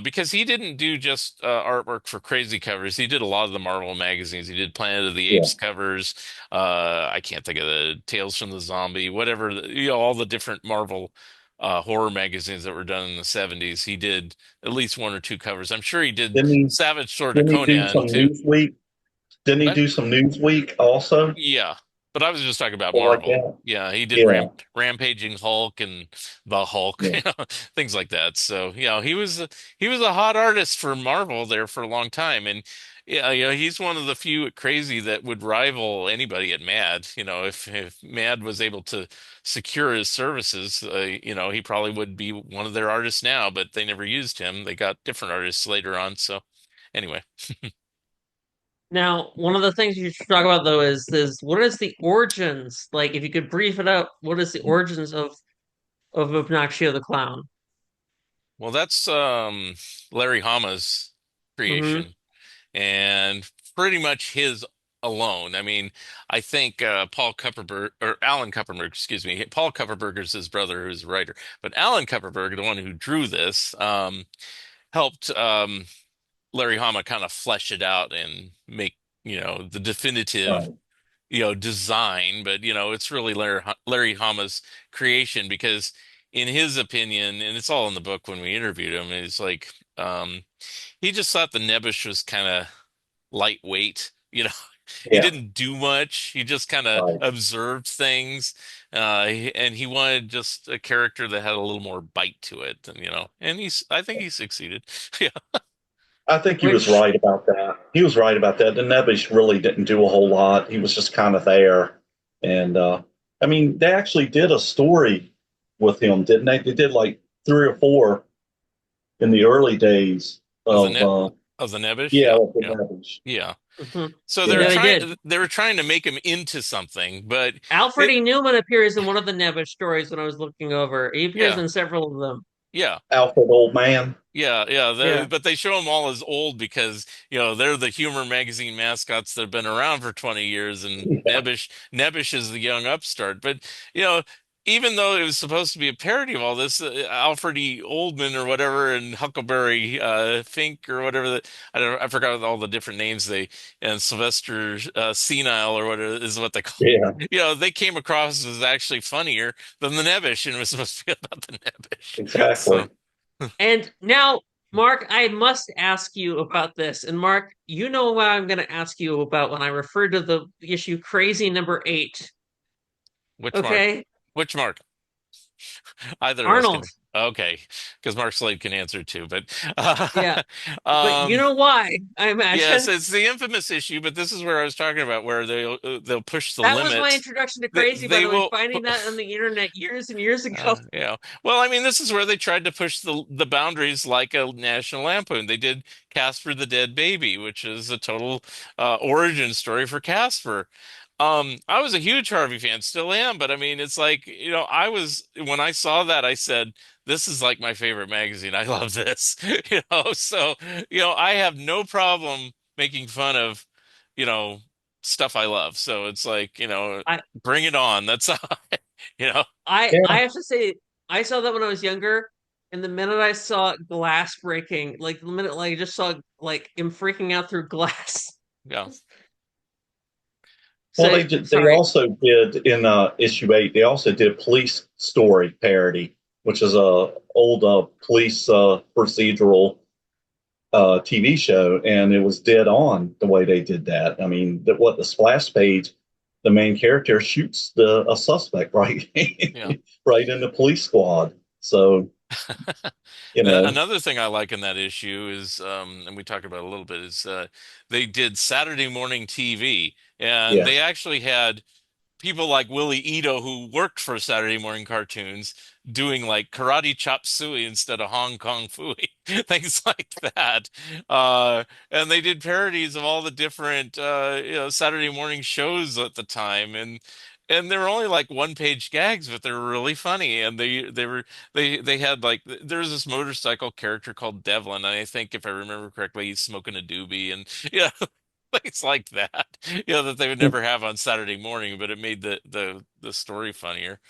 because he didn't do just artwork for crazy covers. He did a lot of the Marvel magazines. He did Planet of the Yeah. Apes covers. I can't think of the Tales from the Zombie, whatever. All the different Marvel horror magazines that were done in the 70s. He did at least one or two covers. I'm sure he did Didn't he? Savage Sword of Didn't he do Conan some too. Newsweek? Didn't he What? do some Newsweek also? Yeah, but I was just talking about Or like Marvel. that? Yeah, he did Yeah, Rampaging Hulk and the Hulk, yeah. things like that. So, he was a hot artist for Marvel there for a long time, and yeah, he's one of the few at Crazy that would rival anybody at Mad. If Mad was able to secure his services, he probably would be one of their artists now, but they never used him. They got different artists later on. So, anyway. Now, one of the things you should talk about though is what is the origins? Like, if you could brief it up, what is the origins of Obnoxio the Clown? Well, that's Larry Hama's Hmm. creation, and pretty much his alone. I mean, I think Paul Kupperberg, or Alan Kupperberg, excuse me, Paul Kupperberger's his brother, who's a writer, but Alan Kupperberg, the one who drew this, helped Larry Hama kind of flesh it out and make the definitive Right. design. But it's really Larry Hama's creation, because in his opinion, and it's all in the book when we interviewed him, is like he just thought the Nebush was kind of lightweight. He Yeah. didn't do much. He just kind of Right. observed things, and he wanted just a character that had a little more bite to it, and I think he succeeded. Yeah. I think he was Which right about that. He was right about that. The Nebbish really didn't do a whole lot. He was just kind of there. And I mean, they actually did a story with him, didn't they? They did like three or four in the early days Of the of net of the Nebush, yeah, yeah, of the yeah, Nebbish. yeah. Mhm. So they were Yeah, Yeah. they did. trying to make him into something, but Alfred it, E. Newman appears in one of the Nebush stories when I was looking over. He appears yeah, in several of them. yeah. Alfred Old Man. Yeah, yeah, Yeah. but they show them all as old because, they're the humor magazine mascots that have been around for 20 years, and Yeah. Nebish is the young upstart. But, you know, even though it was supposed to be a parody of all this, Alfred E. Oldman or whatever, and Huckleberry Fink or whatever, I forgot all the different names and Sylvester Senile or whatever is what they call. Yeah. They came across as actually funnier than the Nebish, and it was supposed to be about the Nebish. So. Exactly. And now, Mark, I must ask you about this. And Mark, you know what I'm going to ask you about when I refer to the issue Crazy number 8. Which Mark? Okay? Which Mark? Either of us Arnold. can. Okay, because Mark Slade can answer too. But Yeah. But you um, know why, I yes, imagine. it's the infamous issue. But this is where I was talking about, where they'll push the That was my limits. introduction to They Crazy, by they the way, will. finding that on the internet years and years ago. Well, I mean, this is where they tried to push the boundaries like a National Lampoon. They did Casper the Dead Baby, which is a total origin story for Casper. I was a huge Harvey fan, still am, but I mean, it's like, I was when I saw that, I said, this is like my favorite magazine. I love this. So, I have no problem making fun of, you know, stuff I love. So it's like, I bring it on. That's you know. I Yeah. have to say, I saw that when I was younger, and the minute I saw glass breaking, like the minute like I just saw like him freaking out through glass. Yeah. Well, So they sorry. also did in issue 8. They also did Police Story parody, which is a old police procedural. TV show, and it was dead on the way they did that. I mean, what the splash page, the main character shoots the a suspect right, Yeah. right in the police squad. So you know, Another thing I like in that issue is, and we talked about it a little bit, is they did Saturday morning TV, and yeah, they actually had people like Willie Ito who worked for Saturday morning cartoons doing like karate chop suey instead of Hong Kong Fooey, things like that. And they did parodies of all the different Saturday morning shows at the time, and they were only like one page gags, but they were really funny. And they had like there was this motorcycle character called Devlin, and I think if I remember correctly, he's smoking a doobie, and yeah, things like that, that they would never have on Saturday morning, but it made the story funnier.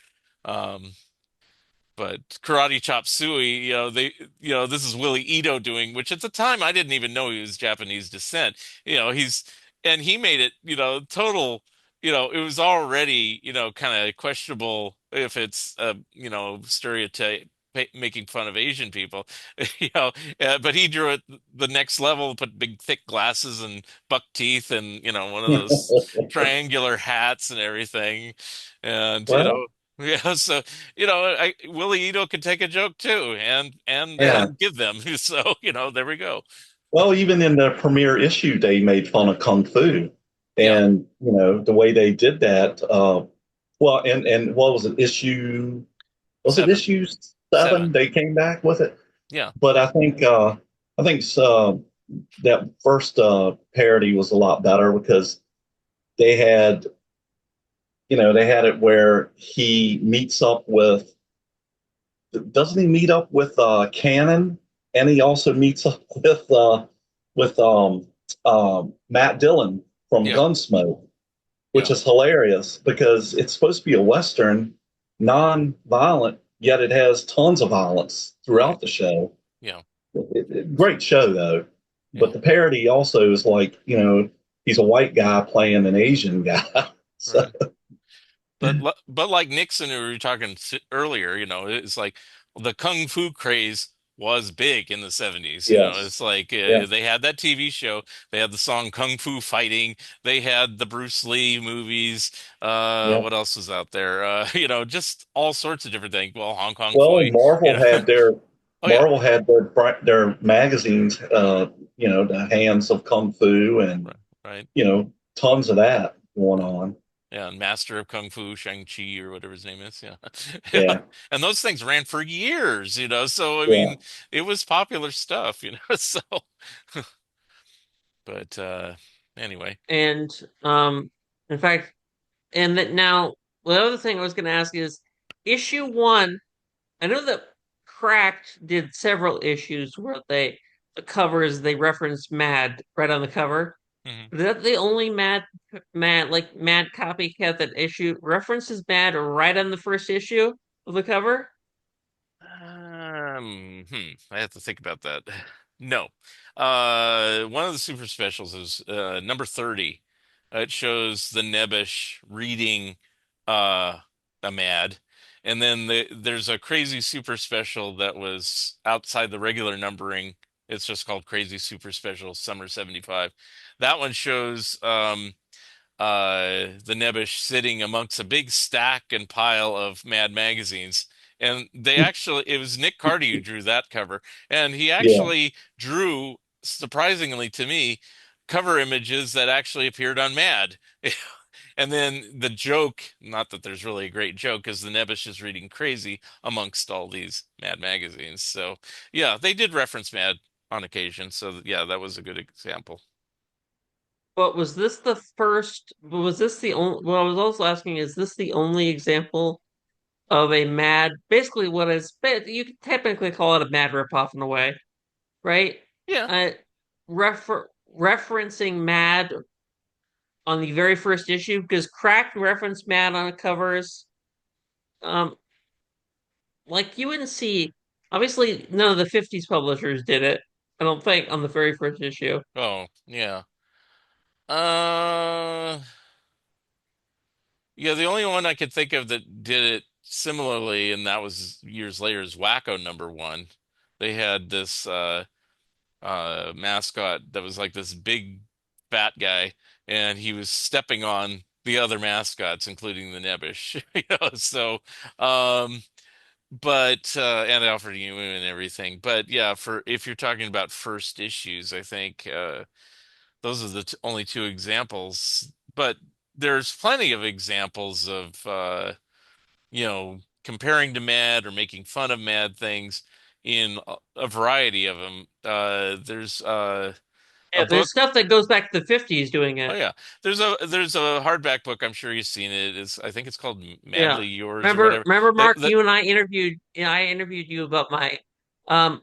Um, but Karate Chop Suey, this is Willie Ito doing, which at the time I didn't even know he was Japanese descent. And he made it, it was already, kind of questionable if it's, stereotype making fun of Asian people, you know, but he drew it the next level, put big thick glasses and buck teeth and, one of those triangular hats and everything. And, well, yeah, so Willie Ito can take a joke too, and yeah. give them. So there we go. Well, even in the premiere issue, they made fun of kung fu, Yeah, and the way they did that. Well, and what was it? Issue was it 7, issue 7? 7. They came back with it, Yeah, but I think that first parody was a lot better because they had they had it where he meets up with doesn't he meet up with Cannon, and he also meets up with Matt Dillon from yeah, Gunsmoke, which yeah, is hilarious because it's supposed to be a western, non-violent, yet it has tons of violence right. throughout the show. Yeah, Great show though, but yeah, the parody also is like he's a white guy playing an Asian guy. So right. But like Nixon, who we were talking earlier, it's like the kung fu craze was big in the 70s. yes, It's like yeah, they had that TV show, they had the song Kung Fu Fighting, they had the Bruce Lee movies. yeah. What else was out there? Just all sorts of different things. Well, Hong Kong Well, Fooey, and you Marvel know. had their Oh yeah, magazines, the Hands of Kung Fu, and right, right. tons of that going Yeah. on. Yeah, and Master of Kung Fu, Shang-Chi or whatever his name is. Yeah. Yeah, And those things ran for years, so I yeah. mean, it was popular stuff, so but anyway. And um, in fact, and that now the other thing I was going to ask is issue one. I know that Cracked did several issues where the covers they referenced Mad right on the cover. Mhm. Is that the only Mad copycat that issue references Mad right on the first issue of the cover? I have to think about that. No. One of the super specials is number 30. It shows the Nebbish reading uh a Mad. And then there's a crazy super special that was outside the regular numbering. It's just called Crazy Super Special Summer 75. That one shows the Nebbish sitting amongst a big stack and pile of Mad magazines. And it was Nick Cardy who drew that cover. And he Yeah. actually drew, surprisingly to me, cover images that actually appeared on Mad. And then the joke, not that there's really a great joke, is the Nebbish is reading crazy amongst all these Mad magazines. So, yeah, they did reference Mad on occasion. So, yeah, that was a good example. But was this the first? Was this the only? What I was also asking is this the only example of a Mad? Basically, what is you could technically call it a Mad ripoff in a way, right? Yeah. Uh, referencing Mad on the very first issue because Cracked referenced Mad on the covers. Um, like you wouldn't see. Obviously, none of the '50s publishers did it. I don't think on the very first issue. Oh, yeah. Uh, yeah, the only one I could think of that did it similarly, and that was years later, is Wacko number 1. They had this. mascot that was like this big fat guy, and he was stepping on the other mascots, including the Nebbish. So um, and Alfred Newman and everything. But yeah, for if you're talking about first issues, I think those are the t only two examples. But there's plenty of examples of comparing to Mad or making fun of Mad things in a variety of them. There's a Yeah, there's book. stuff that goes back to the 50s doing Oh it. yeah, there's a hardback book. I'm sure you've seen it. I think it's called Yeah. Madly Yours or Remember, whatever. remember, That Mark, that you and I interviewed, I interviewed you about my um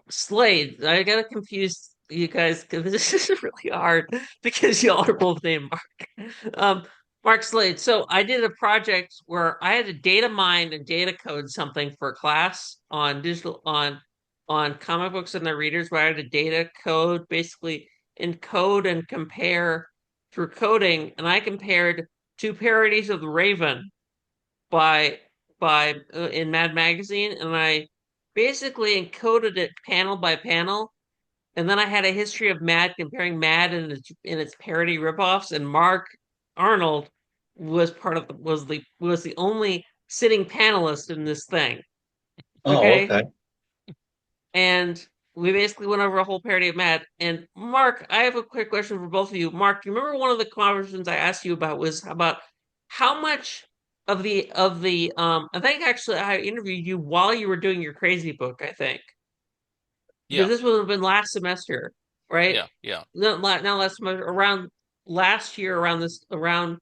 Slade. I got confused, you guys, because this is really hard because y'all are both named Mark. Mark Slade. So I did a project where I had to data mine and data code something for a class on digital on comic books and their readers, where I had to data code, basically encode and compare through coding, and I compared two parodies of the Raven by in Mad Magazine, and I basically encoded it panel by panel, and then I had a history of Mad comparing Mad and its parody ripoffs, and Mark Arnold was part of was the only sitting panelist in this thing. Oh, Okay, okay. and we basically went over a whole parody of Mad. And Mark, I have a quick question for both of you. Mark, you remember one of the conversations I asked you about was about how much of the I think actually I interviewed you while you were doing your crazy book, I think. Because yeah, this would have been last semester, right? yeah, yeah. Not last semester, around last year, around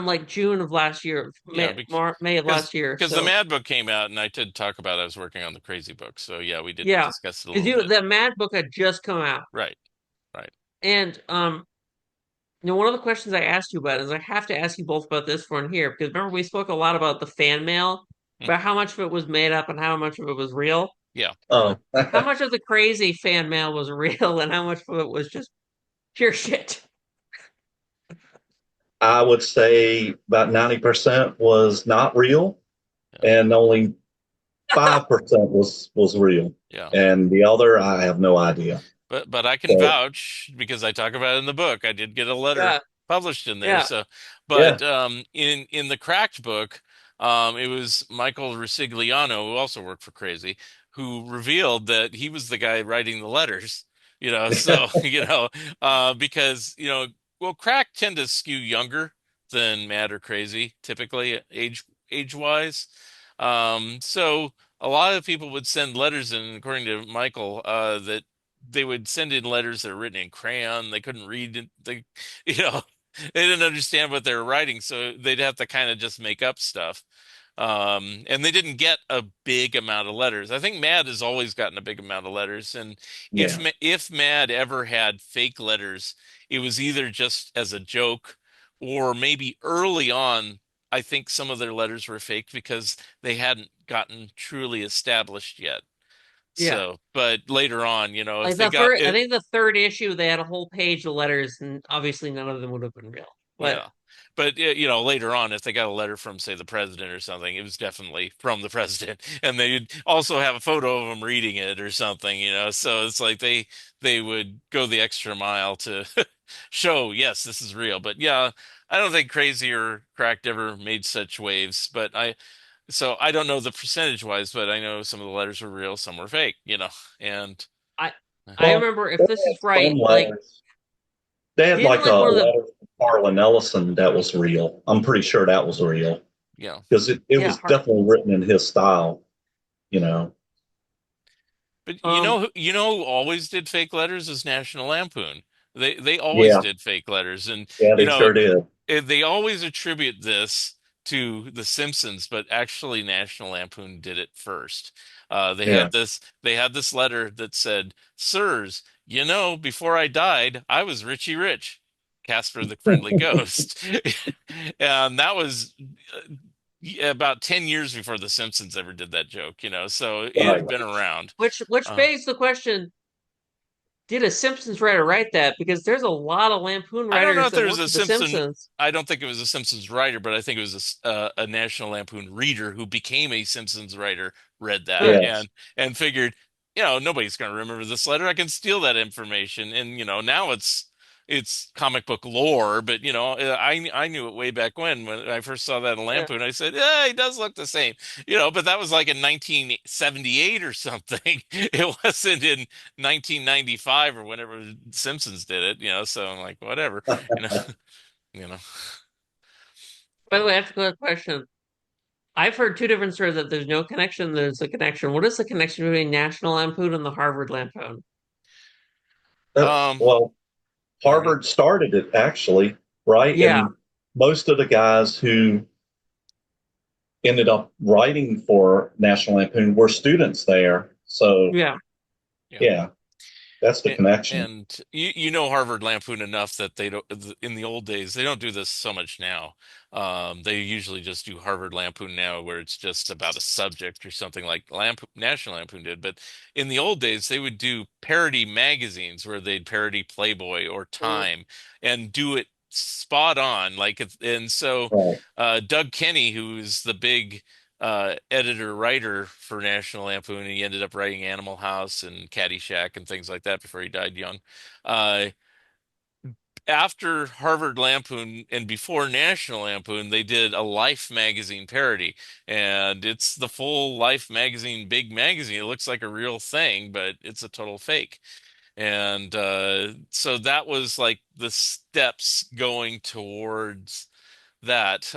like June of last year, Yeah, May of because last year. because the So Mad book came out, and I did talk about I was working on the Crazy book. So yeah, we did yeah, discuss it a because little you bit. the Mad book had just come out. Right, right. And one of the questions I asked you about is I have to ask you both about this one here because remember we spoke a lot about the fan mail, Mhm. about how much of it was made up and how much of it was real. Yeah. Oh, How much of the crazy fan mail was real and how much of it was just pure shit? I would say about 90% was not real, Yeah. and only 5% was real, Yeah. and the other I have no idea. But I can So vouch because I talk about it in the book. I did get a letter Yeah, published in there. yeah, So, yeah, but in the Cracked book, it was Michael Resigliano, who also worked for Crazy, who revealed that he was the guy writing the letters. So because well, Cracked tend to skew younger than Mad or Crazy, typically age wise. So a lot of people would send letters in, according to Michael, that they would send in letters that are written in crayon. They couldn't read it. You know, they didn't understand what they were writing, so they'd have to kind of just make up stuff. And they didn't get a big amount of letters. I think Mad has always gotten a big amount of letters, and yeah, if Mad ever had fake letters, it was either just as a joke, or maybe early on. I think some of their letters were fake because they hadn't gotten truly established yet. yeah. So, but later on, if Like they the got first, I it, think the third issue, they had a whole page of letters, and obviously none of them would have been real. But yeah. But later on, if they got a letter from, say, the president or something, it was definitely from the president, and they'd also have a photo of him reading it or something. So it's like they would go the extra mile to show, yes, this is real. But yeah, I don't think Crazy or Cracked ever made such waves. So I don't know the percentage wise, but I know some of the letters were real, some were fake. And. I uh, I well, remember if they this is had right, some like letters. They had didn't like a like one of the letter from Harlan Ellison that was real. I'm pretty sure that was real Yeah. because it yeah was definitely written in his style, you know. But um who always did fake letters is National Lampoon. They always Yeah, did fake letters, and yeah, you they know sure did. they always attribute this to The Simpsons, but actually National Lampoon did it first. Yeah. They had this letter that said, "Sirs, before I died, I was Richie Rich, Casper the Friendly Ghost," and that was yeah, about 10 years before The Simpsons ever did that joke. So it Right. had been around. which Uh, begs the question, did a Simpsons writer write that? Because there's a lot of Lampoon I don't know writers if that there's worked a at the Simpson. Simpsons. I don't think it was a Simpsons writer, but I think it was a National Lampoon reader who became a Simpsons writer, read that Huh. Yes. and figured. nobody's going to remember this letter. I can steal that information. And, now it's comic book lore, but I knew it way back when I first saw that in Yeah. Lampoon. I said, yeah, he does look the same. But that was like in 1978 or something. It wasn't in 1995 or whenever Simpsons did it, so I'm like, whatever, you know, you know. By the way, I have a quick question. I've heard two different stories that there's no connection, there's a connection. What is the connection between National Lampoon and the Harvard Lampoon? Um, Well, mhm. Harvard started it actually, right? Yeah, And most of the guys who ended up writing for National Lampoon were students there. So, yeah. Yeah. yeah, that's the And, connection. and you know Harvard Lampoon enough that they don't in the old days they don't do this so much now. They usually just do Harvard Lampoon now, where it's just about a subject or something like National Lampoon did. But in the old days, they would do parody magazines where they'd parody Playboy or Mm. Time and do it spot on. And so Right. Doug Kenny, who's the big editor writer for National Lampoon. He ended up writing Animal House and Caddyshack and things like that before he died young. Uh, After Harvard Lampoon and before National Lampoon, they did a Life magazine parody, and it's the full Life magazine, big magazine. It looks like a real thing, but it's a total fake. And so that was like the steps going towards that.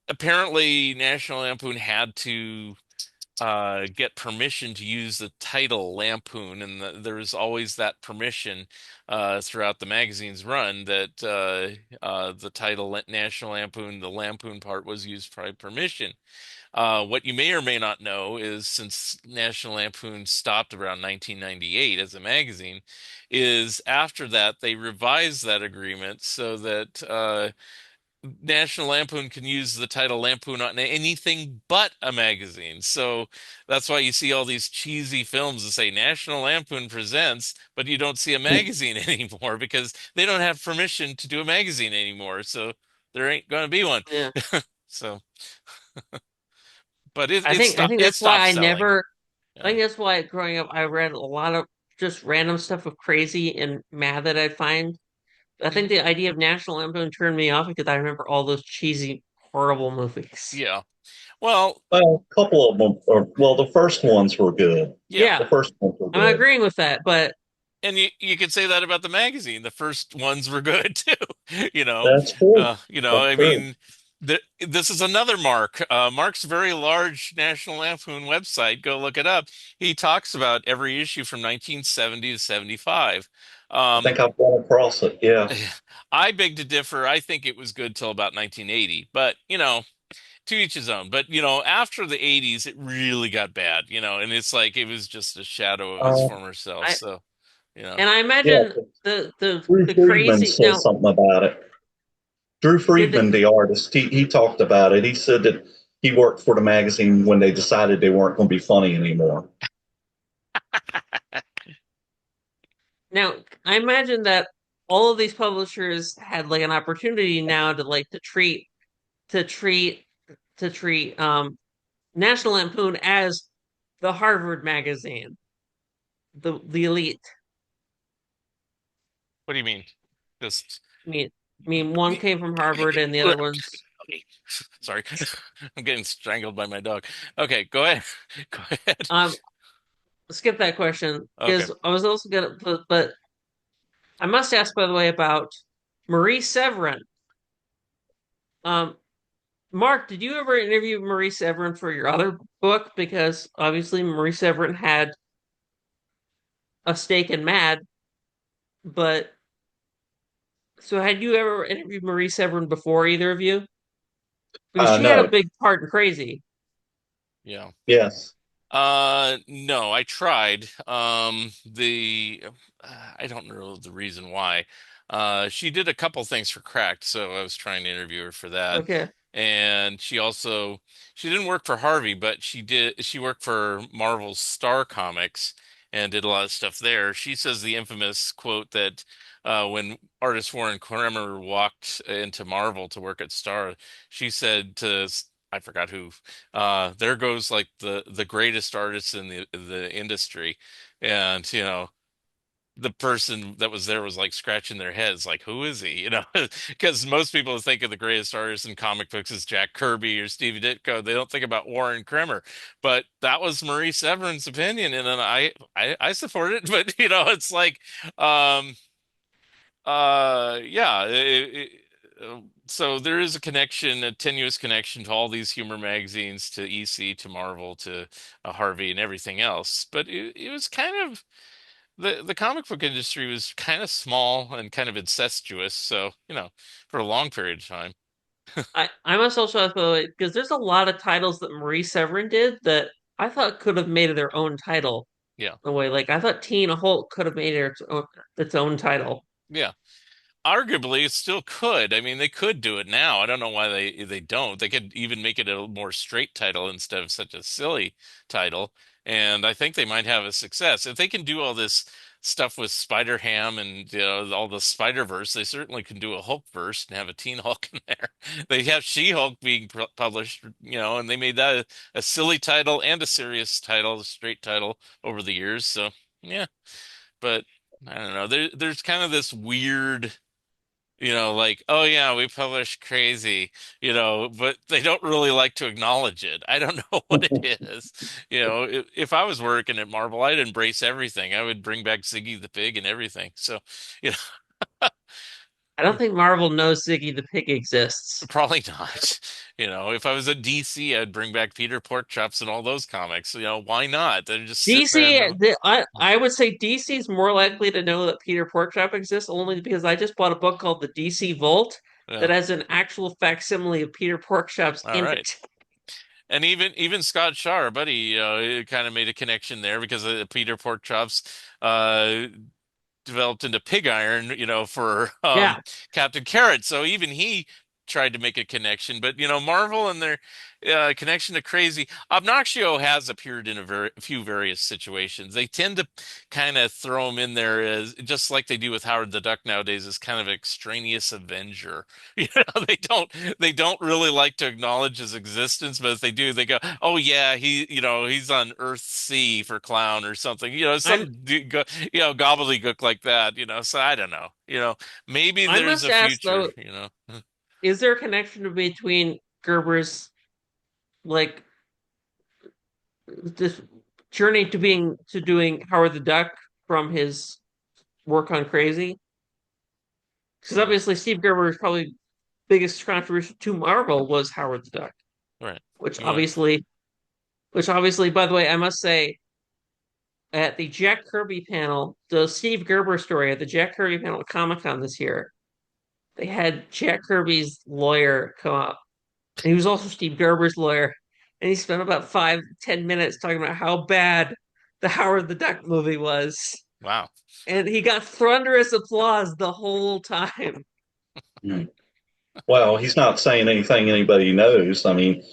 Apparently, National Lampoon had to get permission to use the title Lampoon, and there was always that permission throughout the magazine's run that the title National Lampoon, the Lampoon part was used by permission. What you may or may not know is since National Lampoon stopped around 1998 as a magazine, is after that they revised that agreement so that National Lampoon can use the title Lampoon on anything but a magazine. So that's why you see all these cheesy films that say National Lampoon presents, but you don't see a magazine anymore because they don't have permission to do a magazine anymore. So there ain't going to be one. Yeah. So, but it I it think I stopped think it that's why stopped I selling. never I Yeah. think that's why growing up I read a lot of just random stuff of crazy and mad that I'd find. I think the idea of National Lampoon turned me off because I remember all those cheesy, horrible movies. Yeah. Well, Well, a couple of them, or well, the first ones were good. yeah. The Yeah, first ones were I'm good. agreeing with that, but And you could say that about the magazine. The first ones were good too. You know, That's true. That's I true. mean, this is another Mark. Mark's very large National Lampoon website. Go look it up. He talks about every issue from 1970 to 75. I Um, think I've run across it. Yeah. I beg to differ. I think it was good till about 1980, but to each his own. But after the 80s, it really got bad. And it's like it was just a shadow of his Uh, former self. I So, you know. and I yeah. imagine Drew the Friedman crazy says now something about it. Drew did the Friedman, the artist, he talked about it. He said that he worked for the magazine when they decided they weren't going to be funny anymore. now I imagine that all of these publishers had like an opportunity now to like to treat to treat National Lampoon as the Harvard magazine, the elite. What do you mean? Just I mean, one came from Harvard and the other one's okay. Sorry. I'm getting strangled by my dog. Okay, go ahead. Go ahead. um skip that question Okay. because I was also gonna but I must ask by the way about Marie Severin. Um Mark, did you ever interview Marie Severin for your other book? Because obviously Marie Severin had a stake in Mad, but so had you ever interviewed Marie Severin before either of you? Because she had a No. big part in Crazy. Yeah. Yes. No, I tried. I don't know the reason why. She did a couple things for Cracked, so I was trying to interview her for that. Okay. And she didn't work for Harvey, but she worked for Marvel's Star Comics and did a lot of stuff there. She says the infamous quote that when artist Warren Kremer walked into Marvel to work at Star, she said to I forgot who. There goes like the greatest artist in the industry, and the person that was there was like scratching their heads, like, who is he? Because most people think of the greatest artist in comic books as Jack Kirby or Stevie Ditko. They don't think about Warren Kremer, but that was Marie Severin's opinion, and then I support it. But it's like, um, yeah. So there is a connection, a tenuous connection to all these humor magazines, to EC, to Marvel, to Harvey, and everything else. But it was kind of the comic book industry was kind of small and kind of incestuous. So for a long period of time. I must also have because there's a lot of titles that Marie Severin did that I thought could have made it their own title Yeah, in a way. Like I thought Teen Hulk could have made it its own title. yeah. Arguably, it still could. I mean, they could do it now. I don't know why they don't. They could even make it a more straight title instead of such a silly title. And I think they might have a success. If they can do all this stuff with Spider-Ham and all the Spider-Verse, they certainly can do a Hulk-verse and have a Teen Hulk in there. They have She-Hulk being published, and they made that a silly title and a serious title, a straight title over the years. So, yeah, but I don't know. There's kind of this weird like, oh yeah, we publish crazy, but they don't really like to acknowledge it. I don't know what it is. If I was working at Marvel, I'd embrace everything. I would bring back Ziggy the Pig and everything. So, you I don't think Marvel knows Ziggy the Pig exists. probably not. If I was at DC, I'd bring back Peter Porkchops and all those comics. Why not? They're just sitting there in DC, the I would say DC is more likely to know that Peter Porkchop exists only because I just bought a book called The DC Vault yeah. that has an actual facsimile of Peter Porkchops All in right. it. And even Scott Shaw, our buddy, kind of made a connection there because Peter Porkchops developed into pig iron, for Yeah, Captain Carrot. So even he tried to make a connection. But Marvel and their connection to crazy. Obnoxio has appeared in a few various situations. They tend to kind of throw him in there as just like they do with Howard the Duck nowadays, as kind of extraneous avenger. They don't really like to acknowledge his existence, but if they do, they go, "Oh yeah, he's on Earth C for clown or something." I'm. Gobbledygook like that. So I don't know. Maybe I there's must a ask future. though, is there a connection between Gerber's like this journey to doing Howard the Duck from his work on Crazy? Because Mhm. obviously Steve Gerber's probably biggest contribution to Marvel was Howard the Duck, Right. which Yeah. obviously, which obviously, by the way, I must say, at the Jack Kirby panel, the Steve Gerber story at the Jack Kirby panel at Comic Con this year, they had Jack Kirby's lawyer come up, and he was also Steve Gerber's lawyer, and he spent about 5-10 minutes talking about how bad the Howard the Duck movie was, Wow. and he got thunderous applause the whole time. Mm. Well, he's not saying anything anybody knows. I mean,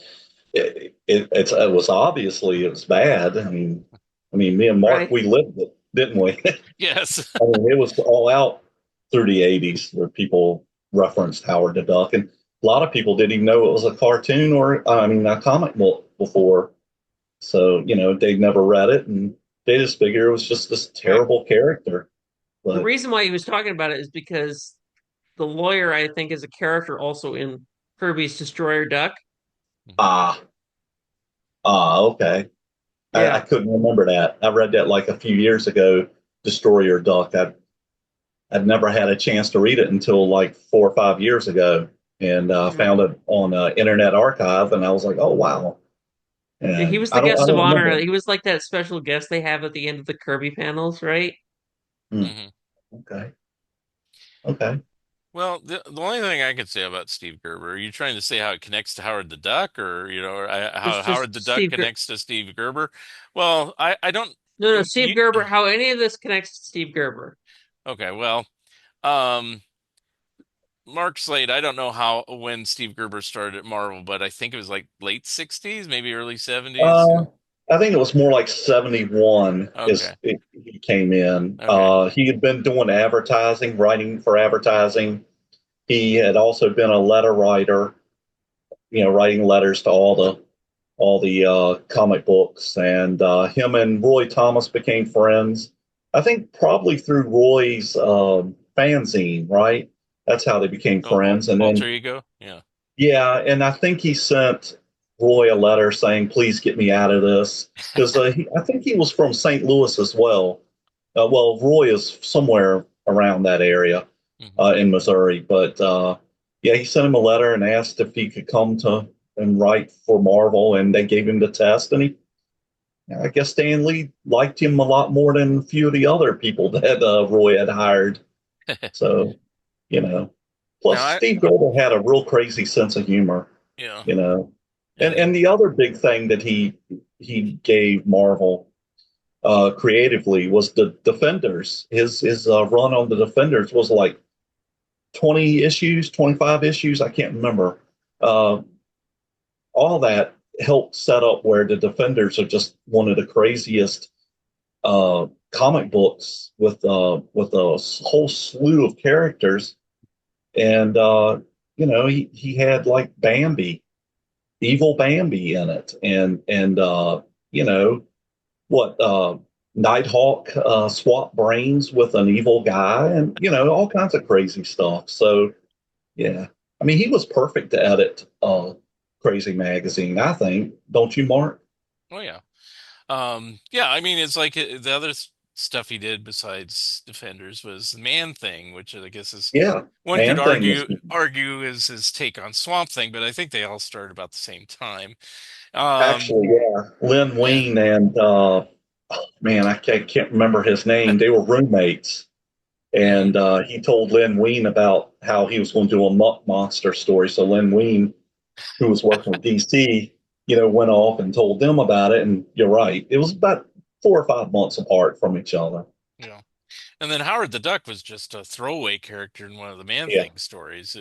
it was obviously it was bad. I mean, me and Mark, Right? we lived it, didn't we? Yes. I mean, it was all out through the '80s where people referenced Howard the Duck, and a lot of people didn't even know it was a cartoon or, I mean, a comic book before. So they'd never read it, and they just figure it was just this Right. terrible character. The But reason why he was talking about it is because the lawyer, I think, is a character also in Kirby's Destroyer Duck. Mhm. ah, okay. I Yeah. couldn't remember that. I read that like a few years ago. Destroyer Duck. I'd never had a chance to read it until like 4 or 5 years ago, and Mhm. found it on Internet Archive, and I was like, oh wow. Yeah, he And was the I guest of don't honor. remember. He was like that special guest they have at the end of the Kirby panels, right? Hmm, Hmm. okay, okay. Well, the only thing I can say about Steve Gerber, are you trying to say how it connects to Howard the Duck, or how Just Howard the Duck Steve. connects to Steve Gerber? Well, I don't. No, no, Steve You Gerber. How any of this connects to Steve Gerber? okay? Well, um, Mark Slade. I don't know how when Steve Gerber started at Marvel, but I think it was like late '60s, maybe early '70s. Uh, I think it was more like '71 Okay. he came in. Okay. He had been doing advertising, writing for advertising. He had also been a letter writer, writing letters to all the comic books, and him and Roy Thomas became friends. I think probably through Roy's fanzine, right? That's how they became Oh, friends. And alter then, ego. Yeah. yeah, and I think he sent Roy a letter saying, "Please get me out of this," because I think he was from St. Louis as well. Well, Roy is somewhere around that area Hmm. in Missouri, but yeah, he sent him a letter and asked if he could come to and write for Marvel, and they gave him the test, and he I guess Stan Lee liked him a lot more than a few of the other people that Roy had hired. So, you know, plus Now I Steve Gerber had a real crazy sense of humor, yeah. you know. And And the other big thing that he gave Marvel creatively was the Defenders. His run on the Defenders was like 20 issues, 25 issues, I can't remember. Uh, all that helped set up where the Defenders are just one of the craziest comic books with a whole slew of characters, and he had like Bambi, evil Bambi in it, and you know what Nighthawk swap brains with an evil guy, and all kinds of crazy stuff. So yeah, I mean he was perfect to edit Crazy Magazine, I think. Don't you, Mark? oh yeah. Yeah, I mean, it's like the other stuff he did besides Defenders was the Man Thing, which I guess is Yeah, one could Man Thing was argue is his take on Swamp Thing, but I think they all started about the same time. Um, actually, yeah, Lynn yeah, Wein and man, I can't remember his name. They were roommates, mm, and he told Lynn Wein about how he was going to do a Muck Monster story. So Lynn Wein, who was working with DC, went off and told them about it. And you're right, it was about 4 or 5 months apart from each other. yeah. And then Howard the Duck was just a throwaway character in one of the Man Yeah, Thing stories,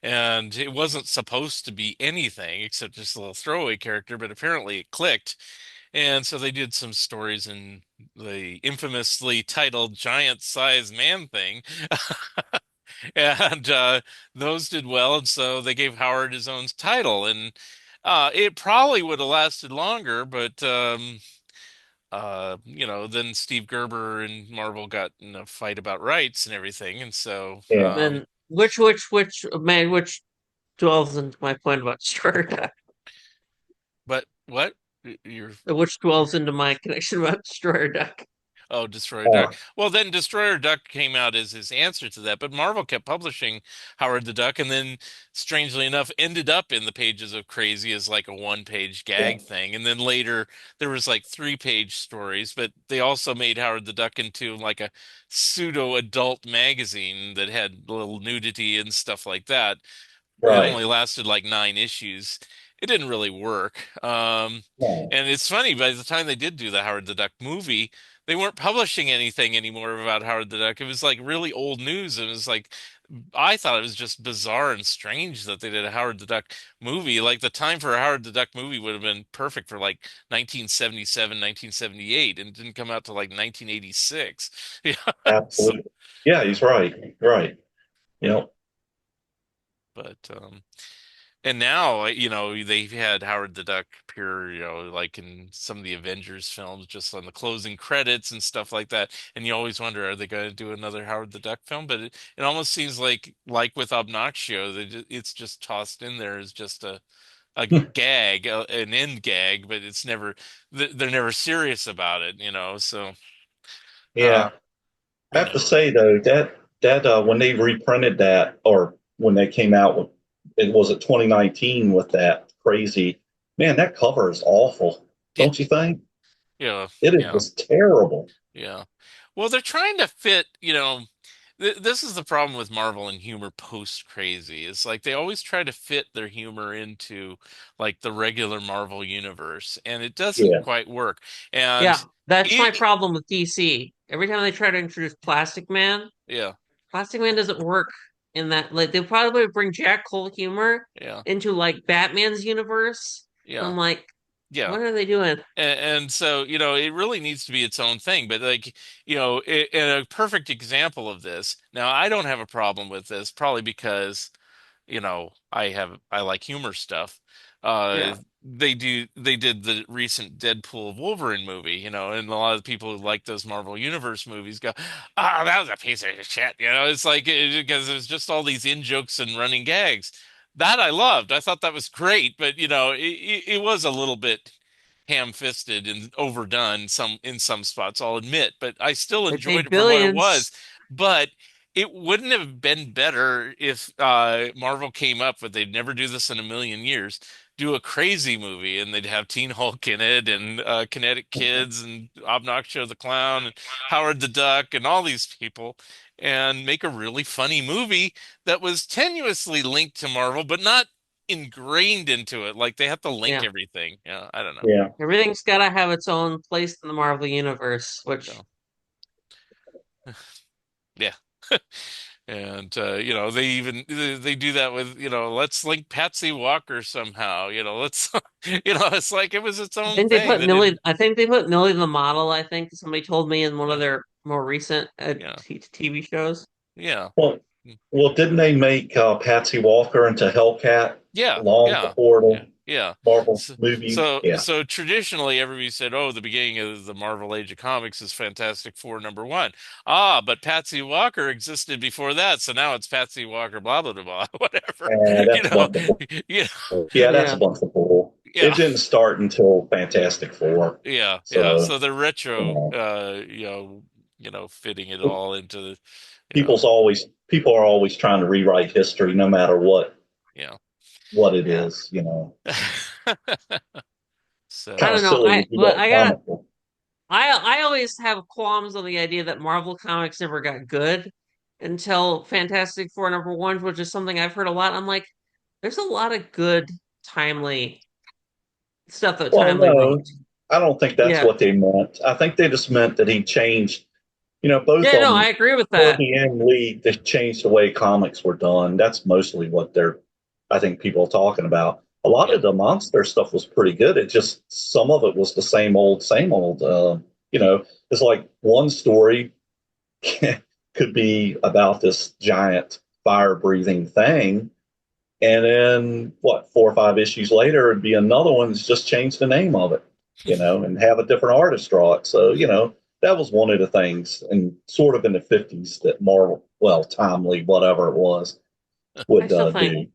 and it wasn't supposed to be anything except just a little throwaway character, but apparently it clicked. And so they did some stories in the infamously titled Giant Size Man Thing. And those did well. And so they gave Howard his own title. And it probably would have lasted longer, but, then Steve Gerber and Marvel got in a fight about rights and everything. And so, yeah. Then which dwells into my point about Destroyer Duck? but what? You're Which dwells into my connection about Destroyer Duck? Oh, Destroyer Duck. Uh, Well, then Destroyer Duck came out as his answer to that, but Marvel kept publishing Howard the Duck, and then, strangely enough, ended up in the pages of Crazy as like a one-page yeah, gag thing. And then later there was like three-page stories, but they also made Howard the Duck into like a pseudo-adult magazine that had a little nudity and stuff like that. It right. only lasted like 9 issues. It didn't really work. No, And it's funny, by the time they did do the Howard the Duck movie, they weren't publishing anything anymore about Howard the Duck. It was like really old news. It was like, I thought it was just bizarre and strange that they did a Howard the Duck movie. Like the time for a Howard the Duck movie would have been perfect for like 1977, 1978, and it didn't come out to like 1986. Yeah. So, absolutely. Yeah, he's right. Right. but and now, they've had Howard the Duck appear, like in some of the Avengers films, just on the closing credits and stuff like that. And you always wonder, are they going to do another Howard the Duck film? But it almost seems like with Obnoxio, it's just tossed in there as just a gag, an end gag, but it's never, they're never serious about it, So, uh, Yeah. I you have to know, say though that when they reprinted that, or when they came out with it, was it 2019 with that crazy man, that cover is awful, yeah, don't you think? yeah, It is yeah. just terrible. Yeah. Well, they're trying to fit, this is the problem with Marvel and humor post Crazy. It's like they always try to fit their humor into like the regular Marvel universe, and it doesn't Yeah, quite work. And Yeah, that's my it, problem with DC. Every time they try to introduce yeah, Plastic Man doesn't work in that. Like they probably would bring Jack Cole humor yeah, into like Batman's universe. And yeah, I'm like, yeah. what are they doing? And so, it really needs to be its own thing. But like, and a perfect example of this. Now, I don't have a problem with this, probably because I like humor stuff. Yeah. They did the recent Deadpool Wolverine movie, and a lot of people who like those Marvel Universe movies go, "Ah, that was a piece of shit." It's like because there's just all these in jokes and running gags. That I loved. I thought that was great, but it was a little bit ham-fisted and overdone in some spots, I'll admit, but I still It enjoyed made it for what it billions. was. But it wouldn't have been better if Marvel came up with they'd never do this in a million years, do a crazy movie and they'd have Teen Hulk in it and Kinetic Kids and Obnoxio the Clown and Howard the Duck and all these people and make a really funny movie that was tenuously linked to Marvel, but not ingrained into it. Like they have to link Yeah. everything. Yeah, I don't know. Yeah. Everything's got to have its own place in the Marvel universe, which So yeah. And they do that with, let's link Patsy Walker somehow. Let's it's like it was its own thing. They didn't. I think they put Millie the model, I think somebody told me in one of Yeah, their more recent yeah, TV shows. yeah, Well, mm, well, didn't they make Patsy Walker into Hellcat yeah, long yeah, before yeah, the yeah. Marvel So, movie? so Yeah. so traditionally everybody said, oh, the beginning of the Marvel Age of Comics is Fantastic Four #1. Ah, but Patsy Walker existed before that, so now it's Patsy Walker blah blah blah blah, whatever. And You that's a know, bunch of bull. you Yeah, that's a Yeah. bunch of bull. It yeah. didn't start until Fantastic Four. Yeah, yeah. So, So the you retro, know, fitting it all into the, you know, people are always trying to rewrite history no matter yeah. what it Yeah. is, you know. I Kind So, of don't know. silly to do that in comic book. I always have qualms on the idea that Marvel Comics never got good until Fantastic Four #1, which is something I've heard a lot. I'm like, there's a lot of good, timely stuff that Well, Timely wrote. no, I don't think that's Yeah. what they meant. I think they just meant that he changed, both Yeah, of no, I them, agree with that. Kirby and Lee, they changed the way comics were done. That's mostly what I think, people are talking about. A lot yeah. of the monster stuff was pretty good. It just, some of it was the same old, same old. It's like one story could be about this giant fire breathing thing. And then, what, 4 or 5 issues later, it'd be another one that's just changed the name of it, and have a different artist draw it. So, that was one of the things, and sort of in the 50s, that Marvel, well, Timely, whatever it was, I would still think do.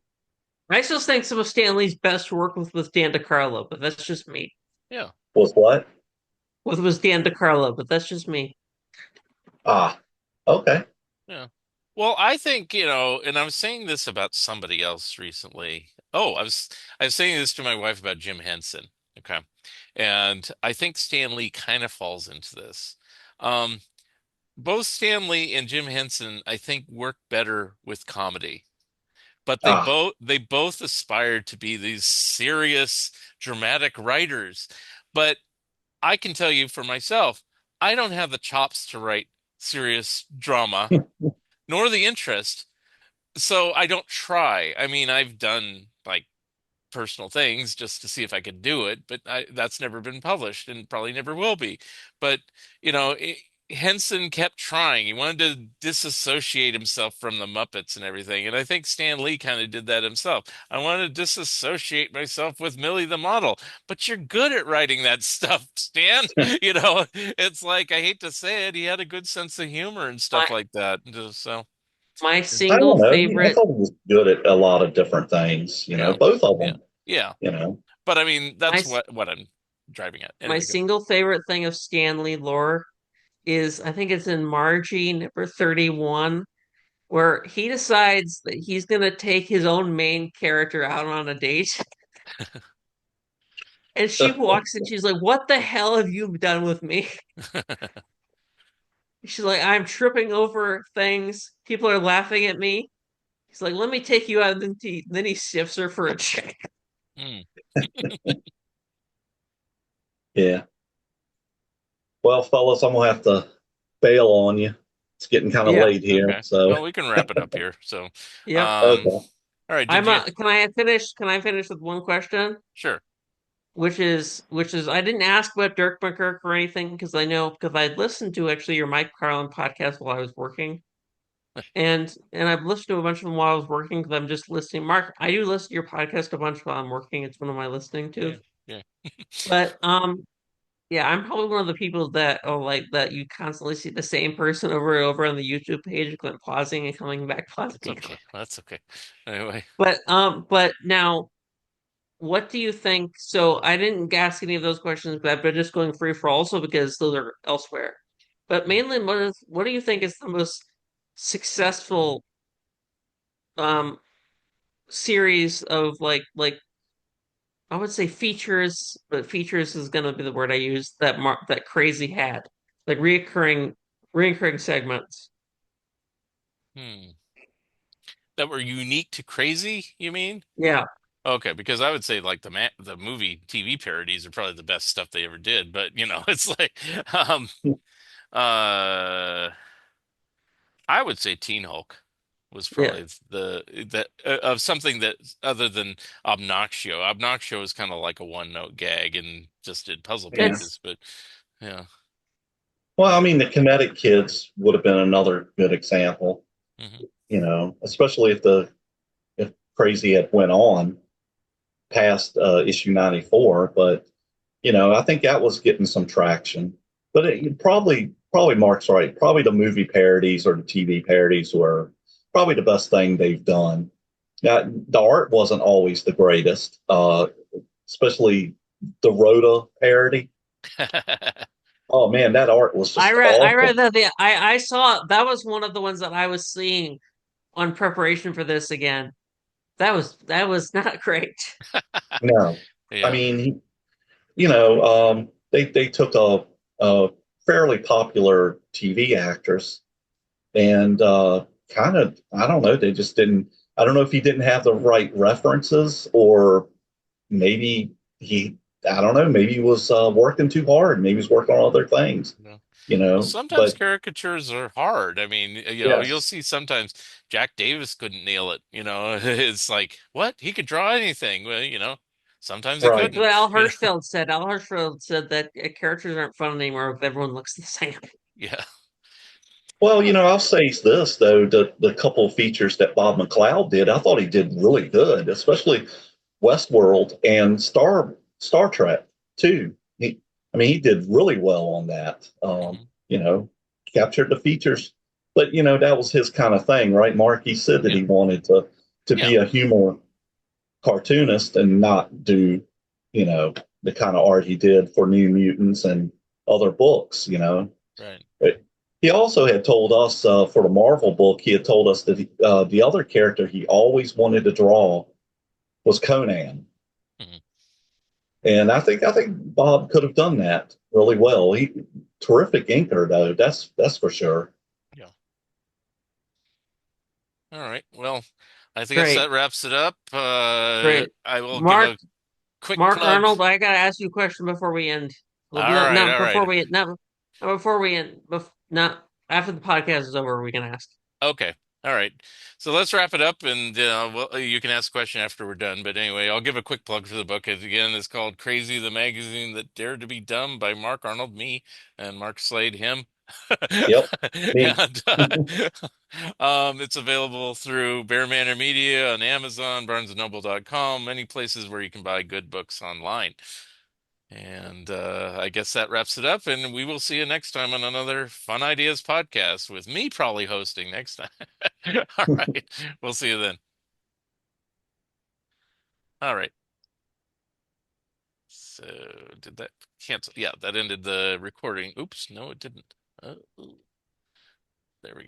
I still think some of Stan Lee's best work was Dan DeCarlo, but that's just me. Yeah. Was what? Was Dan DeCarlo, but that's just me. Ah, okay. Yeah. Well, I think, and I was saying this about somebody else recently. Oh, I was saying this to my wife about Jim Henson. Okay. And I think Stan Lee kind of falls into this. Um, Both Stan Lee and Jim Henson, I think, work better with comedy. But Ah, they both aspired to be these serious, dramatic writers. But I can tell you for myself, I don't have the chops to write serious drama, nor the interest. So I don't try. I mean, I've done like personal things just to see if I could do it, but that's never been published and probably never will be. But, Henson kept trying. He wanted to disassociate himself from the Muppets and everything. And I think Stan Lee kind of did that himself. I want to disassociate myself with Millie the model, but you're good at writing that stuff, Stan. It's like, I hate to say it, he had a good sense of humor and My stuff like that. So, my I single don't know. I favorite thought he was good at a lot of different things, yeah, both of yeah, them, yeah. you know. But I mean, my that's what I'm driving at. my Anyway, go. single favorite thing of Stan Lee lore is I think it's in Margie #31, where he decides that he's gonna take his own main character out on a date. And she walks in, she's like, "What the hell have you done with me?" She's like, "I'm tripping over things. People are laughing at me." He's like, "Let me take you out." And then he shifts her for a check. Hmm. Yeah. Well, fellas, I'm gonna have to bail on you. It's getting kind of Yeah. late here, Okay. so Well, we can wrap it up here. So, Yep. um, okay. all right. Did you? Can I finish with one question? Sure. Which is I didn't ask about Dirk McGurk or anything because I know because I listened to actually your Mike Carlin podcast while I was working. and I've listened to a bunch of them while I was working because I'm just listening. Mark, I do listen to your podcast a bunch while I'm working. It's one of my listening to. Yeah, yeah. But yeah, I'm probably one of the people that like that you constantly see the same person over and over on the YouTube page, going pausing and coming back, pausing That's and coming okay. That's okay. Anyway. but now, what do you think? So I didn't ask any of those questions, but just going free for also because those are elsewhere. But mainly, what do you think is the most successful um series of I would say features, but features is gonna be the word I use that Crazy had, like reoccurring segments. Hmm. That were unique to Crazy, you mean? Yeah. Okay, because I would say like the movie TV parodies are probably the best stuff they ever did, but it's like uh I would say Teen Hulk was Yeah. probably the that of something that other than Obnoxio. Obnoxio is kind of like a one note gag and just did puzzle Yeah. pieces, but yeah. Well, I Uh, mean, the Kinetic Kids would have been another good example, mhm. especially if Crazy had went on past issue 94. But I think that was getting some traction. But probably Mark's right. Probably the movie parodies or the TV parodies were probably the best thing they've done. Now, the art wasn't always the greatest, especially the Rhoda parody. Oh man, that art was just I read awful. that I saw that was one of the ones that I was seeing on preparation for this again. That was not great. No, I Yeah. mean, they took a fairly popular TV actress and kind of, I don't know, they just didn't. I don't know if he didn't have the right references, or maybe he, I don't know, maybe he was working too hard. Maybe he was working on other things, Yeah. Well, sometimes But caricatures are hard. I mean, you'll yes, see sometimes Jack Davis couldn't nail it. It's like, what? He could draw anything. Well, sometimes he Like right. what couldn't, Al you know. Hirschfeld said. Al Hirschfeld said that characters aren't fun anymore if everyone looks the same. Yeah. Well, Huh. I'll say this though, the couple of features that Bob McLeod did, I thought he did really good, especially Westworld and Star Trek too. I mean, he did really well on that. Hmm. Captured the features, but that was his kind of thing, right, Mark? He said that Yeah. he wanted to Yeah. be a humor cartoonist and not do, the kind of art he did for New Mutants and other books. Right. But he also had told us for the Marvel book, he had told us that the other character he always wanted to draw was Conan. Hmm. And I think Bob could have done that really well. He terrific inker though. That's for sure. Yeah. All right. Well, I guess Great, that wraps it up. great. I will give Mark a quick Mark plug. Arnold, I gotta ask you a question before we end. Well, All no, right. not All right. before we not, not before we end. Not after the podcast is over. We can ask. Okay. All right. So let's wrap it up, and you can ask a question after we're done. But anyway, I'll give a quick plug for the book. Again, it's called "Crazy: The Magazine That Dared to Be Dumb" by Mark Arnold, me, and Mark Slade, him. Yep. Me. And it's available through Bear Manor Media on Amazon, BarnesandNoble.com, many places where you can buy good books online. And I guess that wraps it up, and we will see you next time on another Fun Ideas podcast with me probably hosting next time. All right. We'll see you then. All right. So did that cancel? Yeah, that ended the recording. Oops, no, it didn't. There we go.